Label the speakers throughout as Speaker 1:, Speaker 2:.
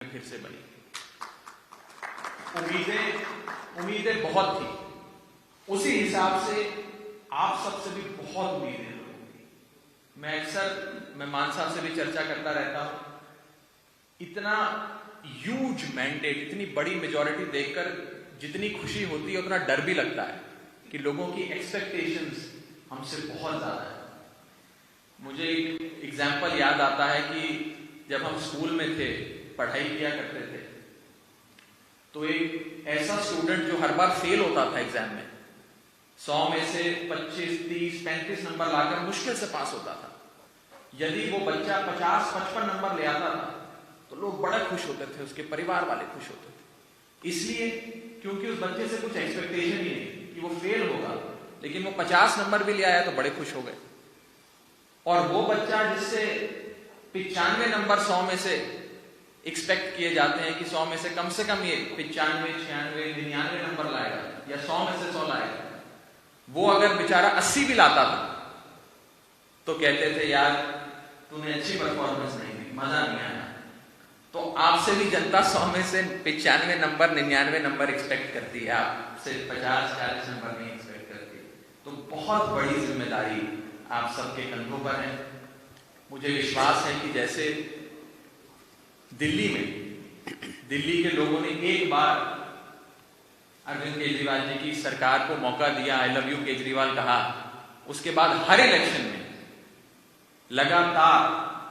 Speaker 1: फिर से बनी। उम्मीदें बहुत थी, उसी हिसाब से आप सबसे भी बहुत उम्मीदें लोगों की। मैं मान साहब से भी चर्चा करता रहता हूं। इतना ह्यूज मैंडेट, इतनी बड़ी मेजॉरिटी देखकर जितनी खुशी होती है उतना डर भी लगता है कि लोगों की एक्सपेक्टेशंस हमसे बहुत ज्यादा है। मुझे एक एग्जाम्पल याद आता है कि जब हम स्कूल में थे, पढ़ाई किया करते थे, तो एक ऐसा स्टूडेंट जो हर बार फेल होता था एग्जाम में, 100 में से 25, 30, 35 नंबर लाकर मुश्किल से पास होता था। यदि वो बच्चा 50, 55 नंबर ले आता था तो लोग बड़ा खुश होते थे, उसके परिवार वाले खुश होते थे। इसलिए क्योंकि उस बच्चे से कुछ एक्सपेक्टेशन ही नहीं कि वो फेल होगा, लेकिन वो 50 नंबर भी ले आया तो बड़े खुश हो गए। और वो बच्चा जिससे 95 नंबर 100 में से एक्सपेक्ट किए जाते हैं कि 100 में से कम ये 95, 96, 99 नंबर लाएगा या 100 में से 100 लाएगा, वो अगर बेचारा 80 भी लाता था तो कहते थे यार तूने अच्छी परफॉर्मेंस नहीं दी, मजा नहीं आया। तो आपसे भी जनता 100 में से 95 नंबर 99 नंबर एक्सपेक्ट करती है, आपसे 50, 40 नंबर नहीं एक्सपेक्ट करती। तो बहुत बड़ी जिम्मेदारी आप सबके कंधों पर है। मुझे विश्वास है कि जैसे दिल्ली के लोगों ने एक बार अरविंद केजरीवाल जी की सरकार को मौका दिया, आई लव यू केजरीवाल कहा, उसके बाद हर इलेक्शन में लगातार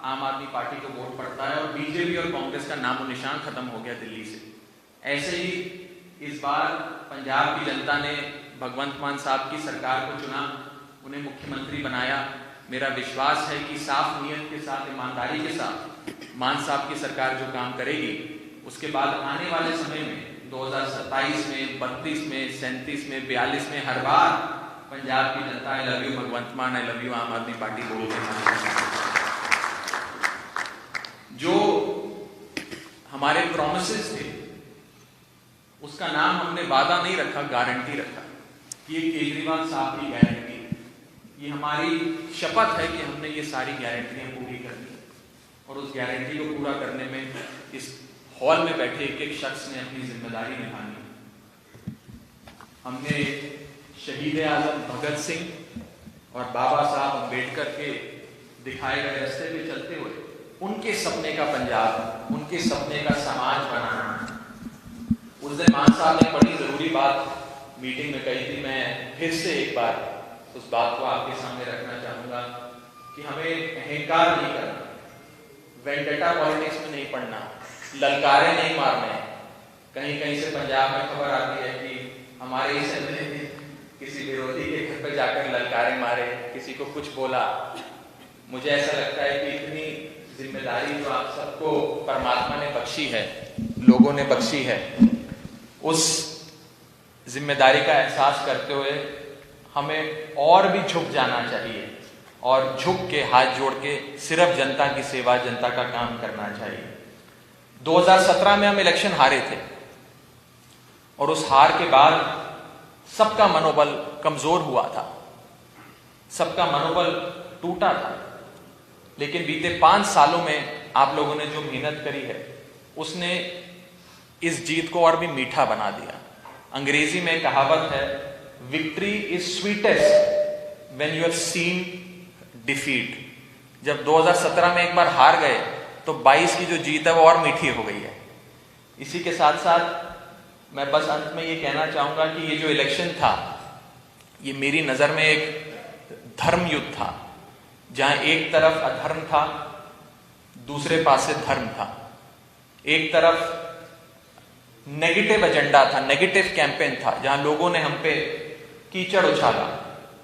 Speaker 1: आम आदमी पार्टी को वोट पड़ता है और बीजेपी और कांग्रेस का नामो निशान खत्म हो गया दिल्ली से। ऐसे ही इस बार पंजाब की जनता ने भगवंत मान साहब की सरकार को चुना, उन्हें मुख्यमंत्री बनाया। मेरा विश्वास है कि साफ नीयत के साथ, ईमानदारी के साथ मान साहब की सरकार जो काम करेगी, उसके बाद आने वाले समय में 2027 में, 32 में, 37 में, 42 में हर बार पंजाब की जनता आई लव यू भगवंत मान, आई लव यू आम आदमी पार्टी बोल के जो हमारे प्रोमिसेस थे उसका नाम हमने वादा नहीं रखा, गारंटी रखा कि ये केजरीवाल साहब की गारंटी, ये हमारी शपथ है कि हमने ये सारी गारंटियां पूरी करनी और उस गारंटी को पूरा करने में इस हॉल में बैठे एक एक शख्स ने अपनी जिम्मेदारी निभानी। हमने शहीद आजम भगत सिंह और बाबा साहब अम्बेडकर के दिखाए गए रास्ते पे चलते हुए उनके सपने का पंजाब, उनके सपने का समाज बनाना। उस दिन मान साहब ने बड़ी जरूरी बात मीटिंग में कही थी, मैं फिर से एक बार उस बात को आपके सामने रखना चाहूंगा कि हमें अहंकार नहीं करना, वेंडेटा पॉलिटिक्स में नहीं पड़ना, ललकारे नहीं मारने। कहीं कहीं से पंजाब में खबर आती है कि हमारे इस किसी विरोधी के घर पर जाकर ललकारे मारे, किसी को कुछ बोला। मुझे ऐसा लगता है कि इतनी जिम्मेदारी जो आप सबको परमात्मा ने बख्शी है, लोगों ने बख्शी है, उस जिम्मेदारी का एहसास करते हुए हमें और भी झुक जाना चाहिए और झुक के हाथ जोड़ के सिर्फ जनता की सेवा, जनता का काम करना चाहिए। 2017 में हम इलेक्शन हारे थे और उस हार के बाद सबका मनोबल कमजोर हुआ था, सबका मनोबल टूटा था। लेकिन बीते 5 सालों में आप लोगों ने जो मेहनत करी है उसने इस जीत को और भी मीठा बना दिया। अंग्रेजी में कहावत है, victory is sweetest when you have seen defeat. जब 2017 में एक बार हार गए तो 22 की जो जीत है वो और मीठी हो गई है। इसी के साथ साथ मैं बस अंत में ये कहना चाहूंगा कि ये जो इलेक्शन था, ये मेरी नजर में एक धर्म युद्ध था, जहां एक तरफ अधर्म था, दूसरे पास से धर्म था। एक तरफ नेगेटिव एजेंडा था, नेगेटिव कैंपेन था, जहां लोगों ने हम पे कीचड़ उछाला।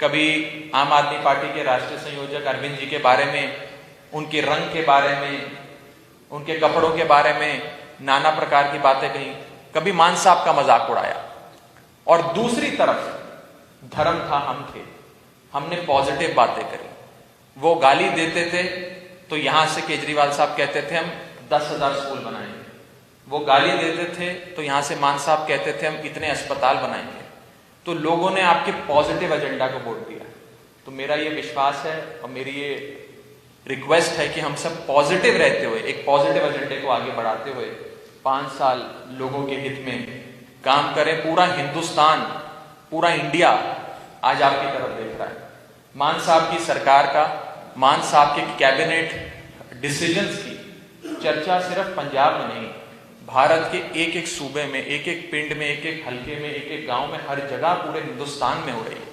Speaker 1: कभी आम आदमी पार्टी के राष्ट्रीय संयोजक अरविंद जी के बारे में, उनके रंग के बारे में, उनके कपड़ों के बारे में नाना प्रकार की बातें कही, कभी मान साहब का मजाक उड़ाया। और दूसरी तरफ धर्म था, हम थे, हमने पॉजिटिव बातें करी। वो गाली देते थे तो यहां से केजरीवाल साहब कहते थे हम 10,000 स्कूल बनाएंगे, वो गाली देते थे तो यहां से मान साहब कहते थे हम इतने अस्पताल बनाएंगे। तो लोगों ने आपके पॉजिटिव एजेंडा को वोट दिया। तो मेरा ये विश्वास है और मेरी ये रिक्वेस्ट है कि हम सब पॉजिटिव रहते हुए, एक पॉजिटिव एजेंडे को आगे बढ़ाते हुए 5 साल लोगों के हित में काम करें। पूरा हिंदुस्तान, पूरा इंडिया आज आपकी तरफ देख रहा है। मान साहब की सरकार का, मान साहब के कैबिनेट डिसीजंस की चर्चा सिर्फ पंजाब में नहीं, भारत के एक एक सूबे में, एक एक पिंड में, एक एक हल्के में, एक एक गांव में, हर जगह पूरे हिंदुस्तान में हो रही है।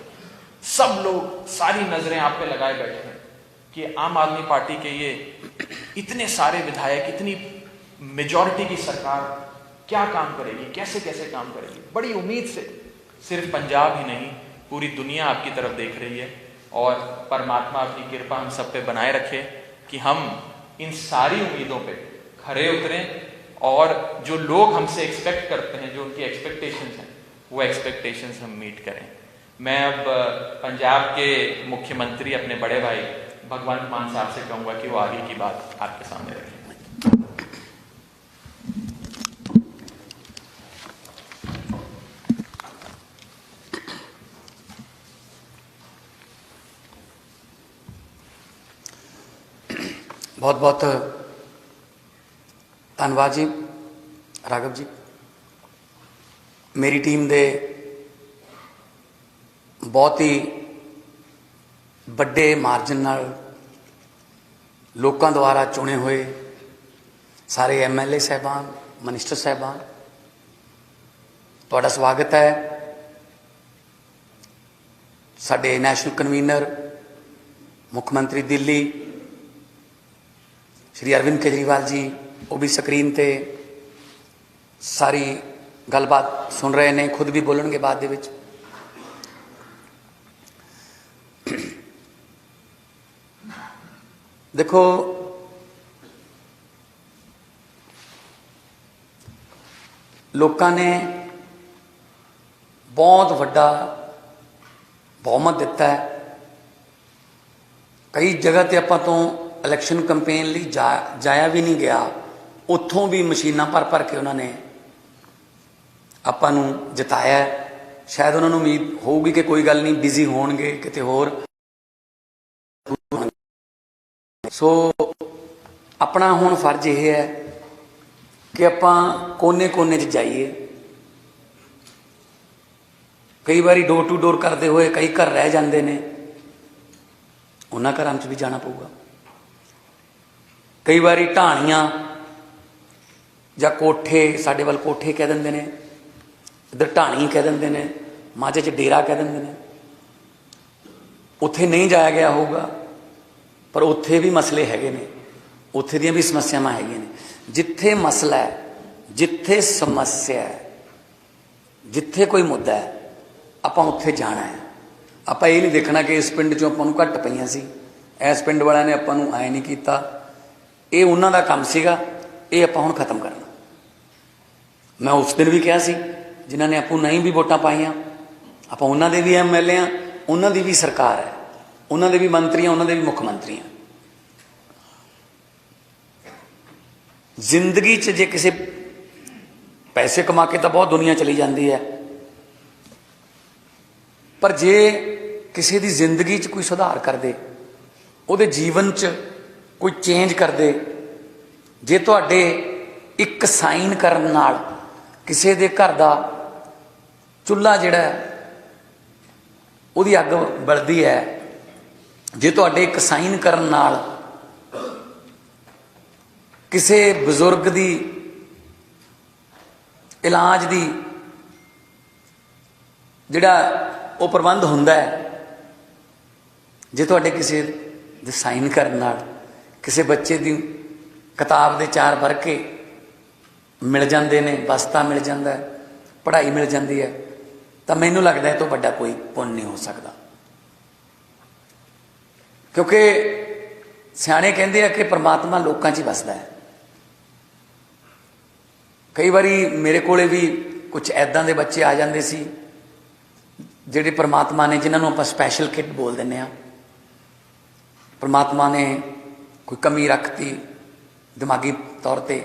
Speaker 1: सब लोग, सारी नजरें आप पे लगाए बैठे हैं कि आम आदमी पार्टी के ये इतने सारे विधायक, इतनी मेजॉरिटी की सरकार क्या काम करेगी, कैसे कैसे काम करेगी। बड़ी उम्मीद से सिर्फ पंजाब ही नहीं, पूरी दुनिया आपकी तरफ देख रही है। और परमात्मा अपनी कृपा हम सब पे बनाए रखे कि हम इन सारी उम्मीदों पे खरे उतरें और जो लोग हमसे एक्सपेक्ट करते हैं, जो उनकी एक्सपेक्टेशंस हैं, वो एक्सपेक्टेशंस हम मीट करें। मैं अब पंजाब के मुख्यमंत्री अपने बड़े भाई भगवंत मान साहब से कहूंगा कि वो आगे की बात आपके सामने रखें।
Speaker 2: बहुत बहुत धन्यवाद जी राघव जी। मेरी टीम दे बहुत ही ਵੱਡੇ ਮਾਰਜਨ ਨਾਲ ਲੋਕਾਂ ਦੁਆਰਾ ਚੁਣੇ ਹੋਏ ਸਾਰੇ ਐਮਐਲਏ ਸਾਹਿਬਾਨ, ਮਿਨਿਸਟਰ ਸਾਹਿਬਾਨ, ਤੁਹਾਡਾ ਸਵਾਗਤ ਹੈ। ਸਾਡੇ ਨੈਸ਼ਨਲ ਕਨਵੀਨਰ ਮੁੱਖ ਮੰਤਰੀ ਦਿੱਲੀ श्री अरविंद केजरीवाल जी, वो भी स्क्रीन ते सारी गलबात सुन रहे हैं, खुद भी बोलणगे बाद दे विच। देखो, लोकां ने बहुत वड्डा बहुमत दिता है। कई जगह ते आपां तो इलैक्शन कंपेन ਲਈ जाया भी नहीं गया, ਉੱਥੋਂ भी मशीनां भर भर के उन्होंने ਆਪਾਂ ਨੂੰ ਜਿਤਾਇਆ। शायद उन्होंने उम्मीद होगी कि कोई गल नहीं, बिजी होणगे किते होर। सो अपना हुण फर्ज यह है कि आपां कोने कोने 'ਚ जाइए। कई बारी डोर टू डोर करते हुए कई घर रह जाते हैं, उन्हां घरां 'ਚ भी जाना पऊगा। कई बारी ढाणियां जां कोठे, साडे वल कोठे कह देंदे ने, इधर ढाणी कह देंदे ने, माझे 'ਚ डेरा कह देंदे ने, उत्थे नहीं जाया गया होगा, पर उत्थे भी मसले हैगे ने, उत्थे दियां भी समस्यावां हैगियां ने। जिथे मसला है, जिथे समस्या है, जिथे कोई मुद्दा है, आपां उत्थे जाना है। आपां ये नहीं देखना कि इस पिंड 'चों आपां नूं घट पईयां सी, इस पिंड वालियां ने आपां नूं ऐ नहीं कीता, ये उन्हां दा काम सीगा, ये आपां हुण खत्म करना। मैं उस दिन भी कहा सी, जिन्हां ने आपूं नहीं भी वोटां पाईयां, आपां उन्हां दे भी एमएलए आ, उन्हां दी भी सरकार है, उन्हां दे भी मंत्री हैं, उन्हां दे भी मुख मंत्री हैं। जिंदगी च जे किसी पैसे कमा के तो बहुत दुनिया चली जाती है, पर जे किसी दी जिंदगी च कोई सुधार कर दे, उहदे जीवन च कोई चेंज कर दे, जे तुहाडे एक साइन करन नाल किसी दे घर दा चुल्हा जिहड़ा उहदी अग बलदी है, जे तुहाडे एक साइन करन नाल किसी बजुर्ग दी इलाज दी जिहड़ा वो प्रबंध हुंदा है, जे तुहाडे किसी दे साइन करन नाल किसी बच्चे की किताब के 4 वर्के मिल जाते हैं, बस्ता मिल जाता है, पढ़ाई मिल जाती है, तो मैनू लगता है तो बड़ा कोई पुण्य नहीं हो सकता। क्योंकि सियाणे कहते हैं कि परमात्मा लोगों 'च ही वसदा है। कई बारी मेरे कोले भी कुछ ऐदां दे बच्चे आ जाते सी, जिहड़े परमात्मा ने, जिन्होंने आपां स्पैशल किट बोल दिंदे आ, परमात्मा ने कोई कमी रखती दिमागी तौर पर,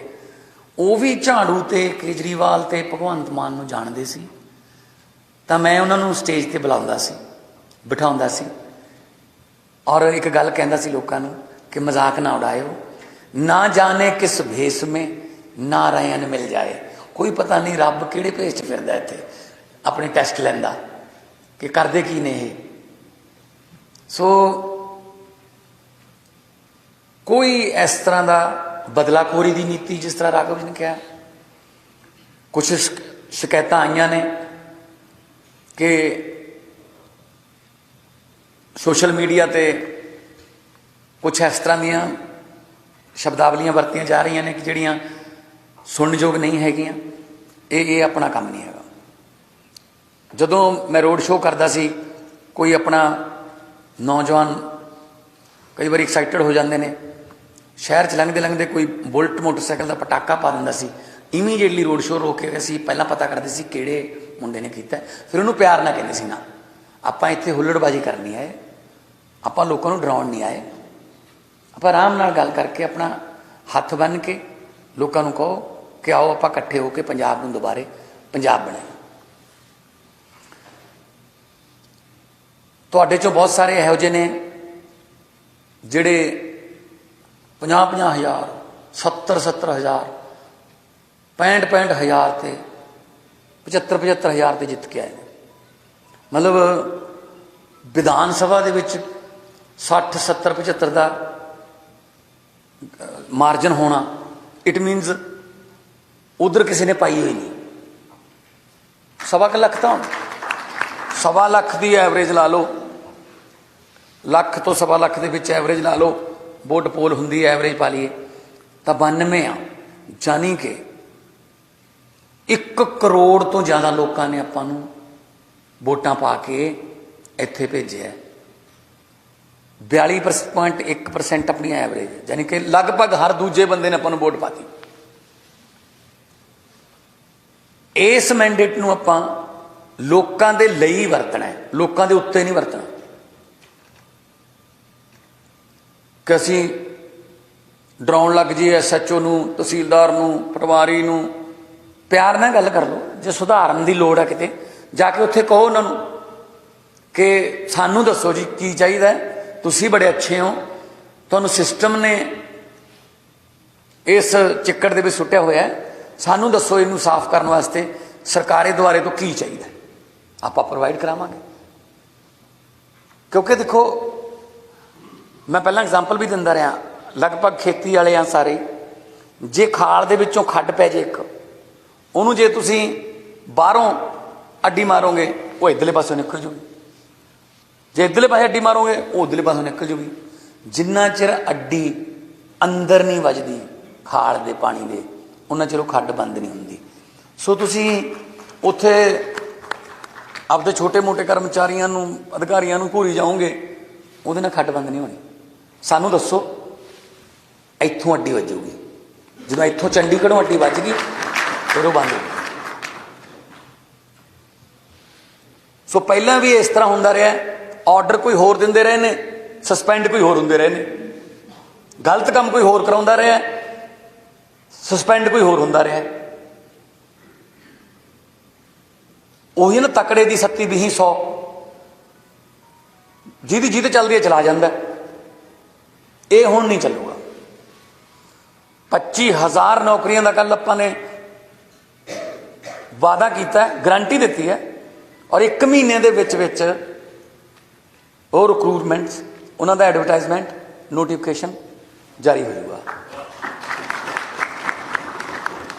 Speaker 2: वो भी झाड़ू ते केजरीवाल ते भगवंत मान नूं जाणदे सी। तां मैं उन्होंने स्टेज ते बुलाउंदा सी, बिठाउंदा सी, और एक गल कहंदा सी लोकां नूं कि मजाक ना उड़ायो, ना जाने किस भेस में नारायण मिल जाए। कोई पता नहीं रब किहड़े भेस च फिरदा इत्थे अपने टैसट लैंदा कि करदे की ने ये। सो कोई इस तरह का बदलाखोरी की नीति जिस तरह राघव जी ने कहा, कुछ शिकायत आईयां ने कि सोशल मीडिया ते कुछ इस तरह दियां शब्दावलियां वरतियां जा रही ने कि जिहड़ियां सुनयोग नहीं हैगियां। ये अपना काम नहीं हैगा। जदों मैं रोड शो करदा सी, कोई अपना नौजवान कई बार एक्साइटेड हो जाते हैं, शहर च लंघते लंघते कोई बुलट मोटरसाइकिल का पटाका पा दिंदा सी, इमीजिएटली रोड शो रोक के असीं पहला पता करते सी किहड़े मुंडे ने कीता, फिर उन्होंने प्यार ना कहते सी ना आपां इत्थे हुल्लड़बाजी करनी आए, आपां लोकां नूं डराउण नहीं आए, आपां आराम नाल गल करके अपना हथ बन के लोकां नूं कहो कि आओ आपां इकट्ठे होकर पंजाब नूं दुबारे पंजाब बनाईए। तुहाडे चों बहुत सारे इहो जिहे ने जिहड़े 50-50 हज़ार 70-70 हज़ार 65-65 हज़ार ते 75-75 हज़ार ते जित के आए। मतलब विधान सभा दे विच 60-70-75 का मार्जन होना, इट मीनस उधर किसी ने पाई हुई नहीं। 1.25 लाख तो 1.25 लाख की एवरेज ला लो, लख तो 1.25 लाख के विच एवरेज ला लो, वोट पोल हुंदी है एवरेज पा लीए तो 92 आ, जानी कि 1 करोड़ तो ज़्यादा लोगों ने आपां नूं वोटां पा के इत्थे भेजिया। 42.1% अपनी एवरेज, यानी कि लगभग हर दूजे बंदे ने आपां नूं वोट पाती। इस मैंडेट नूं आपां लोकां दे लई वरतना है, लोकां दे उत्ते नहीं वरतना कि असीं डराउण लग जाइए SHO नूं, तहसीलदार नूं, पटवारी नूं। प्यार नाल गल कर लो, जे सुधारन की लोड़ है किते जाके उत्थे कहो उन्होंने कि सानू दसो जी की चाहिए, तुसीं बड़े अच्छे हो, तुहानूं सिस्टम ने इस चिक्कड़ दे विच सुट्टिया होया है, सानू दसो इनू साफ करने वास्ते सरकारे द्वारे तो की चाहिए, आप प्रोवाइड करावांगे। क्योंकि देखो मैं पहला एग्जाम्पल भी दिंदा रहा, लगभग खेती वाले आ सारे, जे खाल दे विचों खड्ड पै जे एक, उन्होंने जे तुसीं बाहरों अड्डी मारोगे वो इधरले पासों निकल जूगी, जे इधरले पासे अड्डी मारोगे वो उधरले पासों निकल जूगी। जिन्ना चिर अड्डी अंदर नहीं वजदी खाल दे पानी दे, उन्ना चिर खड्ड बंद नहीं हुंदी। सो तुसीं उत्थे आपदे छोटे मोटे कर्मचारियों नूं, अधिकारियों नूं घूरी जाओगे, उहदे नाल खड्ड बंद नहीं होनी। सानू दसो इत्थों अड्डी वजूगी, जो इत्थों चंडीगढ़ों अड्डी वज गई फिर वो बंद हो गई। सो पहला भी इस तरह होंदा रहा, ऑर्डर कोई होर दिंदे रहे ने, सस्पेंड कोई होर हुंदे रहे ने, गलत काम कोई होर कराउंदा रहा, सस्पेंड कोई होर हुंदा रहा। ਉਹੀ ना तकड़े की 70-20-100 ਜਿਹਦੀ ਜਿਹਦੇ ਚੱਲਦੀ ਹੈ ਚਲਾ ਜਾਂਦਾ, ਇਹ ਹੁਣ नहीं ਚੱਲੂਗਾ। 25,000 नौकरियों का कल ਆਪਾਂ ने वादा किया, गारंटी दी है, और 1 महीने ਦੇ ਵਿੱਚ ਉਹ रिक्रूटमेंट ਉਹਨਾਂ ਦਾ एडवरटाइजमेंट नोटिफिकेशन जारी होगा,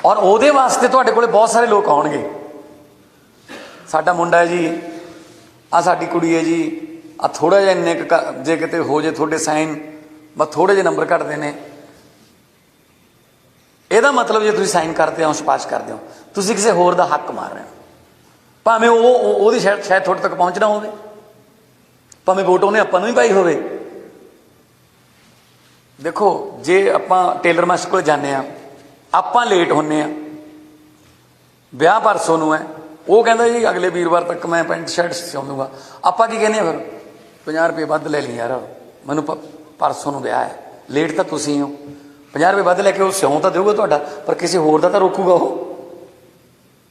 Speaker 2: और ਉਹਦੇ वास्ते ਤੁਹਾਡੇ ਕੋਲੇ बहुत सारे लोग आउणगे। साडा मुंडा है जी, आ साडी कुड़ी है जी, आ थोड़ा जिहा इन्ने जे किते हो जे थोड़े साइन बस थोड़े जे नंबर घटते हैं, ਇਹਦਾ मतलब जे तुसीं साइन करते हो, सिफारिश करते हो, तुसीं किसी होर दा हक मार रहे हो, भावें वो शायद थोड़े तक पहुँचना होवे, भावें वोट उन्हें आपां नूं ही पाई होवे। देखो जे आपां टेलर मास्टर कोल जाने आ, आपां लेट होने आ, ब्याह परसों नूं है, वो कहता जी अगले वीरवार तक मैं पेंट शर्ट सिउं दूंगा, आपां की कहने फिर 50 रुपये वध ले ली यार, मैनूं परसों नूं ब्याह है, लेट तो तुसीं हो, 50 रुपये वध लैके वो सिउं तो देऊगा तुहाडा, पर किसी होर दा तां रोकूगा, वो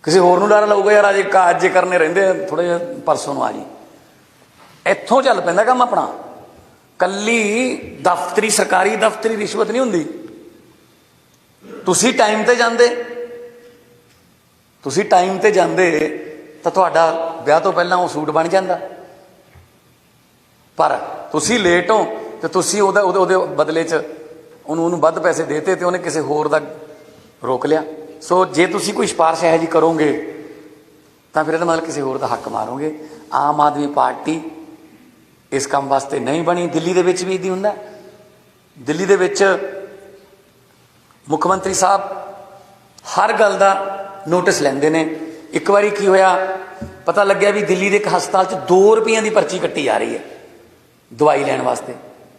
Speaker 2: किसी होर नूं डर लाऊगा यार अजे काज जे करने रहिंदे थोड़े जिहा परसों नूं आ जी। इत्थों चल पैंदा काम अपना, कल्ली दफ्तरी सरकारी दफ्तरी रिश्वत नहीं हुंदी, ਤੁਸੀਂ ਟਾਈਮ ਤੇ ਜਾਂਦੇ, ਤੁਸੀਂ ਟਾਈਮ ਤੇ ਜਾਂਦੇ ਤਾਂ ਤੁਹਾਡਾ ਵਿਆਹ ਤੋਂ ਪਹਿਲਾਂ ਉਹ ਸੂਟ ਬਣ ਜਾਂਦਾ। ਪਰ ਤੁਸੀਂ ਲੇਟ ਹੋ ਤੇ ਤੁਸੀਂ ਉਹਦੇ ਬਦਲੇ 'ਚ ਉਹਨੂੰ ਵੱਧ ਪੈਸੇ ਦੇਤੇ ਤੇ ਉਹਨੇ ਕਿਸੇ ਹੋਰ ਦਾ ਰੋਕ ਲਿਆ। ਸੋ ਜੇ ਤੁਸੀਂ ਕੋਈ ਸਿਫਾਰਿਸ਼ ਇਹੋ ਜਿਹੀ ਕਰੋਗੇ ਤਾਂ ਫਿਰ ਇਹਦਾ ਮਤਲਬ ਕਿਸੇ ਹੋਰ ਦਾ ਹੱਕ ਮਾਰੋਗੇ। ਆਮ ਆਦਮੀ ਪਾਰਟੀ ਇਸ ਕੰਮ ਵਾਸਤੇ ਨਹੀਂ ਬਣੀ। ਦਿੱਲੀ ਦੇ ਵਿੱਚ ਵੀ ਇੱਦਾਂ ਹੁੰਦਾ। ਦਿੱਲੀ ਦੇ ਵਿੱਚ ਮੁੱਖ ਮੰਤਰੀ ਸਾਹਿਬ ਹਰ ਗੱਲ ਦਾ ਨੋਟਿਸ ਲੈਂਦੇ ਨੇ। ਇੱਕ ਵਾਰੀ ਕੀ ਹੋਇਆ, ਪਤਾ ਲੱਗਿਆ ਵੀ ਦਿੱਲੀ ਦੇ ਇੱਕ ਹਸਪਤਾਲ 'ਚ 2 ਰੁਪਈਆਂ ਦੀ ਪਰਚੀ ਕੱਟੀ ਜਾ ਰਹੀ ਹੈ ਦਵਾਈ ਲੈਣ ਵਾਸਤੇ।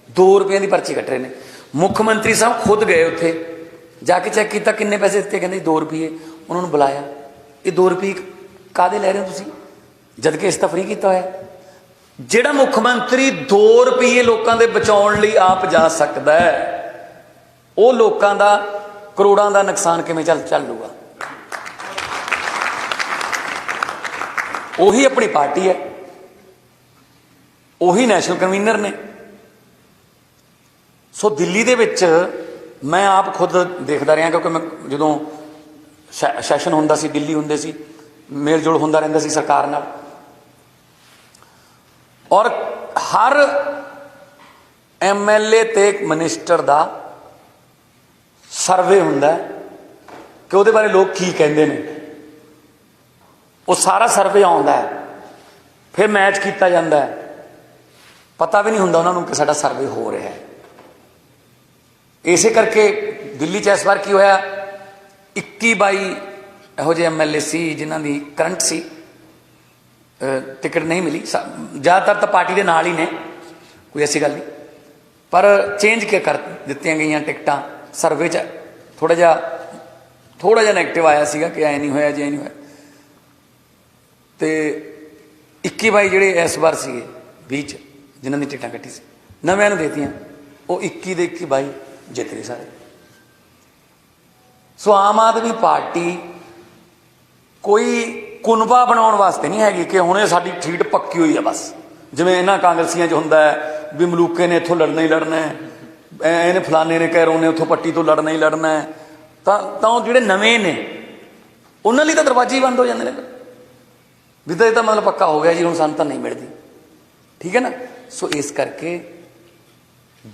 Speaker 2: 2 ਰੁਪਈਆਂ ਦੀ ਪਰਚੀ ਕੱਟ ਰਹੇ ਨੇ। ਮੁੱਖ ਮੰਤਰੀ ਸਾਹਿਬ ਖੁਦ ਗਏ ਉੱਥੇ, ਜਾ ਕੇ ਚੈੱਕ ਕੀਤਾ ਕਿੰਨੇ ਪੈਸੇ ਦਿੱਤੇ, ਕਹਿੰਦੇ 2 ਰੁਪਈਏ। ਉਹਨਾਂ ਨੂੰ ਬੁਲਾਇਆ, ਇਹ 2 ਰੁਪਏ ਕਾਹਦੇ ਲੈ ਰਹੇ ਹੋ ਤੁਸੀਂ, ਜਦ ਕਿ ਇਸ ਤਾਂ ਫ੍ਰੀ ਕੀਤਾ ਹੋਇਆ। ਜਿਹੜਾ ਮੁੱਖ ਮੰਤਰੀ 2 ਰੁਪਈਏ ਲੋਕਾਂ ਦੇ ਬਚਾਉਣ ਲਈ ਆਪ ਜਾ ਸਕਦਾ ਹੈ, ਉਹ ਲੋਕਾਂ ਦਾ ਕਰੋੜਾਂ ਦਾ ਨੁਕਸਾਨ ਕਿਵੇਂ ਚੱਲੂਗਾ। ਉਹੀ ਆਪਣੀ ਪਾਰਟੀ ਹੈ, ਉਹੀ ਨੈਸ਼ਨਲ ਕਨਵੀਨਰ ਨੇ। ਸੋ ਦਿੱਲੀ ਦੇ ਵਿੱਚ ਮੈਂ ਆਪ ਖੁਦ ਦੇਖਦਾ ਰਿਹਾ, ਕਿਉਂਕਿ ਮੈਂ ਜਦੋਂ ਸੈਸ਼ਨ ਹੁੰਦਾ ਸੀ, ਦਿੱਲੀ ਹੁੰਦੇ ਸੀ, ਮੇਲ ਜੋਲ ਹੁੰਦਾ ਰਹਿੰਦਾ ਸੀ ਸਰਕਾਰ ਨਾਲ। ਔਰ ਹਰ MLA ਤੇ ਮਿਨਿਸਟਰ ਦਾ ਸਰਵੇ ਹੁੰਦਾ ਕਿ ਉਹਦੇ ਬਾਰੇ ਲੋਕ ਕੀ ਕਹਿੰਦੇ ਨੇ। ਉਹ ਸਾਰਾ ਸਰਵੇ ਆਉਂਦਾ ਹੈ, ਫਿਰ ਮੈਚ ਕੀਤਾ ਜਾਂਦਾ ਹੈ। ਪਤਾ ਵੀ ਨਹੀਂ ਹੁੰਦਾ ਉਹਨਾਂ ਨੂੰ ਕਿ ਸਾਡਾ ਸਰਵੇ ਹੋ ਰਿਹਾ ਹੈ। ਇਸੇ ਕਰਕੇ ਦਿੱਲੀ 'ਚ ਇਸ ਵਾਰ ਕੀ ਹੋਇਆ, 21-22 ਇਹੋ ਜਿਹੇ MLA ਸੀ ਜਿਨ੍ਹਾਂ ਦੀ ਕਰੰਟ ਸੀ, ਟਿਕਟ ਨਹੀਂ ਮਿਲੀ। ਜ਼ਿਆਦਾਤਰ ਤਾਂ ਪਾਰਟੀ ਦੇ ਨਾਲ ਹੀ ਨੇ, ਕੋਈ ਐਸੀ ਗੱਲ ਨਹੀਂ, ਪਰ ਚੇਂਜ ਕਰ ਦਿੱਤੀਆਂ ਗਈਆਂ ਟਿਕਟਾਂ। ਸਰਵੇ 'ਚ ਥੋੜ੍ਹਾ ਜਿਹਾ ਨੈਗੇਟਿਵ ਆਇਆ ਸੀਗਾ ਕਿ ਐ ਨਹੀਂ ਹੋਇਆ, ਜੇ ਨਹੀਂ ਹੋਇਆ। ਤੇ 21-22 ਜਿਹੜੇ ਇਸ ਵਾਰ ਸੀਗੇ 20 'ਚ ਜਿਨ੍ਹਾਂ ਦੀ ਟਿਕਟਾਂ ਕੱਟੀ ਸੀ, ਨਵਿਆਂ ਨੂੰ ਦੇਤੀਆਂ, ਉਹ 21 ਦੇ 21-22 ਜਿੱਤ ਗਏ ਸਾਰੇ। ਸੋ ਆਮ ਆਦਮੀ ਪਾਰਟੀ ਕੋਈ ਕੁਨਬਾ ਬਣਾਉਣ ਵਾਸਤੇ ਨਹੀਂ ਹੈਗੀ ਕਿ ਹੁਣ ਇਹ ਸਾਡੀ ਸੀਟ ਪੱਕੀ ਹੋਈ ਹੈ ਬਸ, ਜਿਵੇਂ ਇਹਨਾਂ ਕਾਂਗਰਸੀਆਂ 'ਚ ਹੁੰਦਾ ਹੈ ਵੀ ਮਲੂਕੇ ਨੇ ਇੱਥੋਂ ਲੜਨਾ ਹੀ ਲੜਨਾ ਹੈ, ਇਹਨੇ ਫਲਾਣੇ ਨੇ ਕੈਰੋਂ ਨੇ ਉੱਥੋਂ ਪੱਟੀ ਤੋਂ ਲੜਨਾ ਹੀ ਲੜਨਾ ਹੈ। ਤਾਂ ਉਹ ਜਿਹੜੇ ਨਵੇਂ ਨੇ ਉਹਨਾਂ ਲਈ ਤਾਂ ਦਰਵਾਜ਼ੇ ਹੀ ਬੰਦ ਹੋ ਜਾਂਦੇ ਨੇ ਵੀ ਤਾਂ ਇਹ ਤਾਂ ਮਤਲਬ ਪੱਕਾ ਹੋ ਗਿਆ ਜੀ, ਹੁਣ ਸਾਨੂੰ ਤਾਂ ਨਹੀਂ ਮਿਲਦੀ। ਠੀਕ ਹੈ ਨਾ। ਸੋ ਇਸ ਕਰਕੇ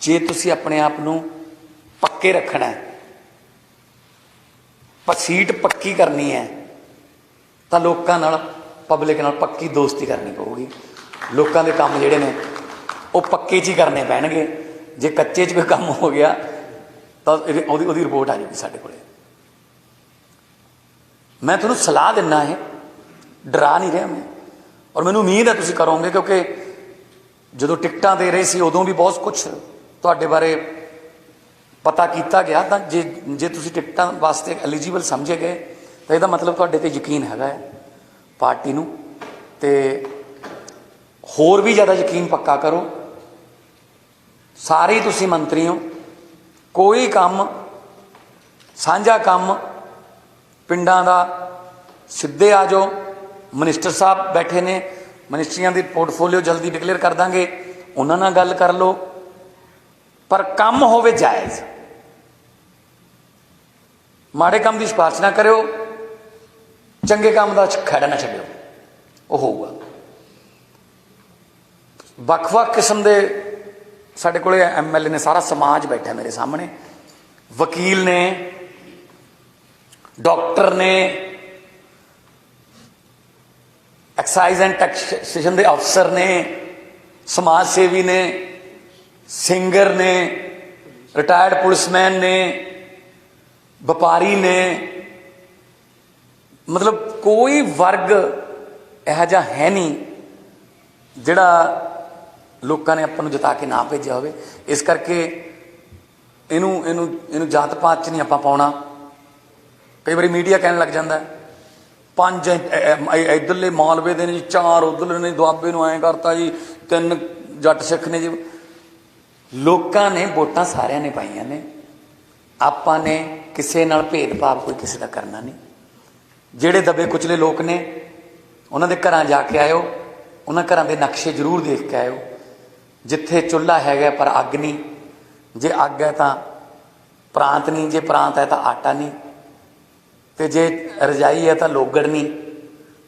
Speaker 2: ਜੇ ਤੁਸੀਂ ਆਪਣੇ ਆਪ ਨੂੰ ਪੱਕੇ ਰੱਖਣਾ ਹੈ, ਪਰ ਸੀਟ ਪੱਕੀ ਕਰਨੀ ਹੈ, ਤਾਂ ਲੋਕਾਂ ਨਾਲ, ਪਬਲਿਕ ਨਾਲ ਪੱਕੀ ਦੋਸਤੀ ਕਰਨੀ ਪਊਗੀ। ਲੋਕਾਂ ਦੇ ਕੰਮ ਜਿਹੜੇ ਨੇ ਉਹ ਪੱਕੇ 'ਚ ਹੀ ਕਰਨੇ ਪੈਣਗੇ। ਜੇ ਕੱਚੇ 'ਚ ਕੋਈ ਕੰਮ ਹੋ ਗਿਆ ਤਾਂ ਉਹਦੀ ਰਿਪੋਰਟ ਆ ਜਾਊਗੀ ਸਾਡੇ ਕੋਲ। ਮੈਂ ਤੁਹਾਨੂੰ ਸਲਾਹ ਦਿੰਦਾ, ਇਹ ਡਰਾ ਨਹੀਂ ਰਿਹਾ ਮੈਂ, ਔਰ ਮੈਨੂੰ ਉਮੀਦ ਹੈ ਤੁਸੀਂ ਕਰੋਗੇ, ਕਿਉਂਕਿ ਜਦੋਂ ਟਿਕਟਾਂ ਦੇ ਰਹੇ ਸੀ ਉਦੋਂ ਵੀ ਬਹੁਤ ਕੁਛ ਤੁਹਾਡੇ ਬਾਰੇ ਪਤਾ ਕੀਤਾ ਗਿਆ। ਤਾਂ ਜੇ ਤੁਸੀਂ ਟਿਕਟਾਂ ਵਾਸਤੇ ਐਲੀਜੀਬਲ ਸਮਝੇ ਗਏ ਤਾਂ ਇਹਦਾ ਮਤਲਬ ਤੁਹਾਡੇ 'ਤੇ ਯਕੀਨ ਹੈਗਾ ਹੈ ਪਾਰਟੀ ਨੂੰ। ਤੇ ਹੋਰ ਵੀ ਜ਼ਿਆਦਾ ਯਕੀਨ ਪੱਕਾ ਕਰੋ। ਸਾਰੇ ਤੁਸੀਂ ਮੰਤਰੀ ਹੋ, ਕੋਈ ਕੰਮ ਸਾਂਝਾ ਕੰਮ ਪਿੰਡਾਂ ਦਾ ਸਿੱਧੇ ਆ ਜਾਓ। ਮਿਨਿਸਟਰ ਸਾਹਿਬ ਬੈਠੇ ਨੇ, ਮਿਨਿਸਟਰੀਆਂ ਦੀ ਪੋਰਟਫੋਲੀਓ ਜਲਦੀ ਡਿਕਲੇਅਰ ਕਰ ਦਾਂਗੇ, ਉਹਨਾਂ ਨਾਲ ਗੱਲ ਕਰ ਲਓ, ਪਰ ਕੰਮ ਹੋਵੇ ਜਾਇਜ਼। ਮਾੜੇ ਕੰਮ ਦੀ ਸਿਫਾਰਿਸ਼ ਨਾ ਕਰਿਓ, ਚੰਗੇ ਕੰਮ ਦਾ ਖਹਿੜਾ ਨਾ ਛੱਡਿਓ, ਉਹ ਹੋਊਗਾ। ਵੱਖ-ਵੱਖ ਕਿਸਮ ਦੇ ਸਾਡੇ ਕੋਲ MLA ਨੇ, ਸਾਰਾ ਸਮਾਜ ਬੈਠਾ ਮੇਰੇ ਸਾਹਮਣੇ, ਵਕੀਲ ਨੇ, ਡਾਕਟਰ ਨੇ, ਐਕਸਾਈਜ਼ ਐਂਡ ਟੈਕਸੇਸ਼ਨ ਦੇ ਅਫਸਰ ਨੇ, ਸਮਾਜ ਸੇਵੀ ਨੇ, ਸਿੰਗਰ ਨੇ, ਰਿਟਾਇਰਡ ਪੁਲਿਸਮੈਨ ਨੇ, ਵਪਾਰੀ ਨੇ। ਮਤਲਬ ਕੋਈ ਵਰਗ ਇਹੋ ਜਿਹਾ ਹੈ ਨਹੀਂ ਜਿਹੜਾ ਲੋਕਾਂ ਨੇ ਆਪਾਂ ਨੂੰ ਜਿਤਾ ਕੇ ਨਾ ਭੇਜਿਆ ਹੋਵੇ। ਇਸ ਕਰਕੇ ਇਹਨੂੰ ਜਾਤ ਪਾਤ 'ਚ ਨਹੀਂ ਆਪਾਂ ਪਾਉਣਾ। ਕਈ ਵਾਰੀ ਮੀਡੀਆ ਕਹਿਣ ਲੱਗ ਜਾਂਦਾ 5 ਇੱਧਰਲੇ ਮਾਲਵੇ ਦੇ ਨੇ ਜੀ, 4 ਉੱਧਰਲੇ ਨੇ, ਦੁਆਬੇ ਨੂੰ ਐਂ ਕਰਤਾ ਜੀ, 3 ਜੱਟ ਸਿੱਖ ਨੇ ਜੀ। ਲੋਕਾਂ ਨੇ ਵੋਟਾਂ ਸਾਰਿਆਂ ਨੇ ਪਾਈਆਂ ਨੇ, ਆਪਾਂ ਨੇ ਕਿਸੇ ਨਾਲ ਭੇਦਭਾਵ ਕੋਈ ਕਿਸੇ ਦਾ ਕਰਨਾ ਨਹੀਂ। ਜਿਹੜੇ ਦਬੇ ਕੁਚਲੇ ਲੋਕ ਨੇ ਉਹਨਾਂ ਦੇ ਘਰਾਂ ਜਾ ਕੇ ਆਇਓ, ਉਹਨਾਂ ਘਰਾਂ ਦੇ ਨਕਸ਼ੇ ਜ਼ਰੂਰ ਦੇਖ ਕੇ ਆਇਓ। ਜਿੱਥੇ ਚੁੱਲ੍ਹਾ ਹੈਗਾ ਪਰ ਅੱਗ ਨਹੀਂ, ਜੇ ਅੱਗ ਹੈ ਤਾਂ ਪ੍ਰਾਂਤ ਨਹੀਂ, ਜੇ ਪ੍ਰਾਂਤ ਹੈ ਤਾਂ ਆਟਾ ਨਹੀਂ, ਤੇ ਜੇ ਰਜਾਈ ਹੈ ਤਾਂ ਲੋਗੜ ਨਹੀਂ,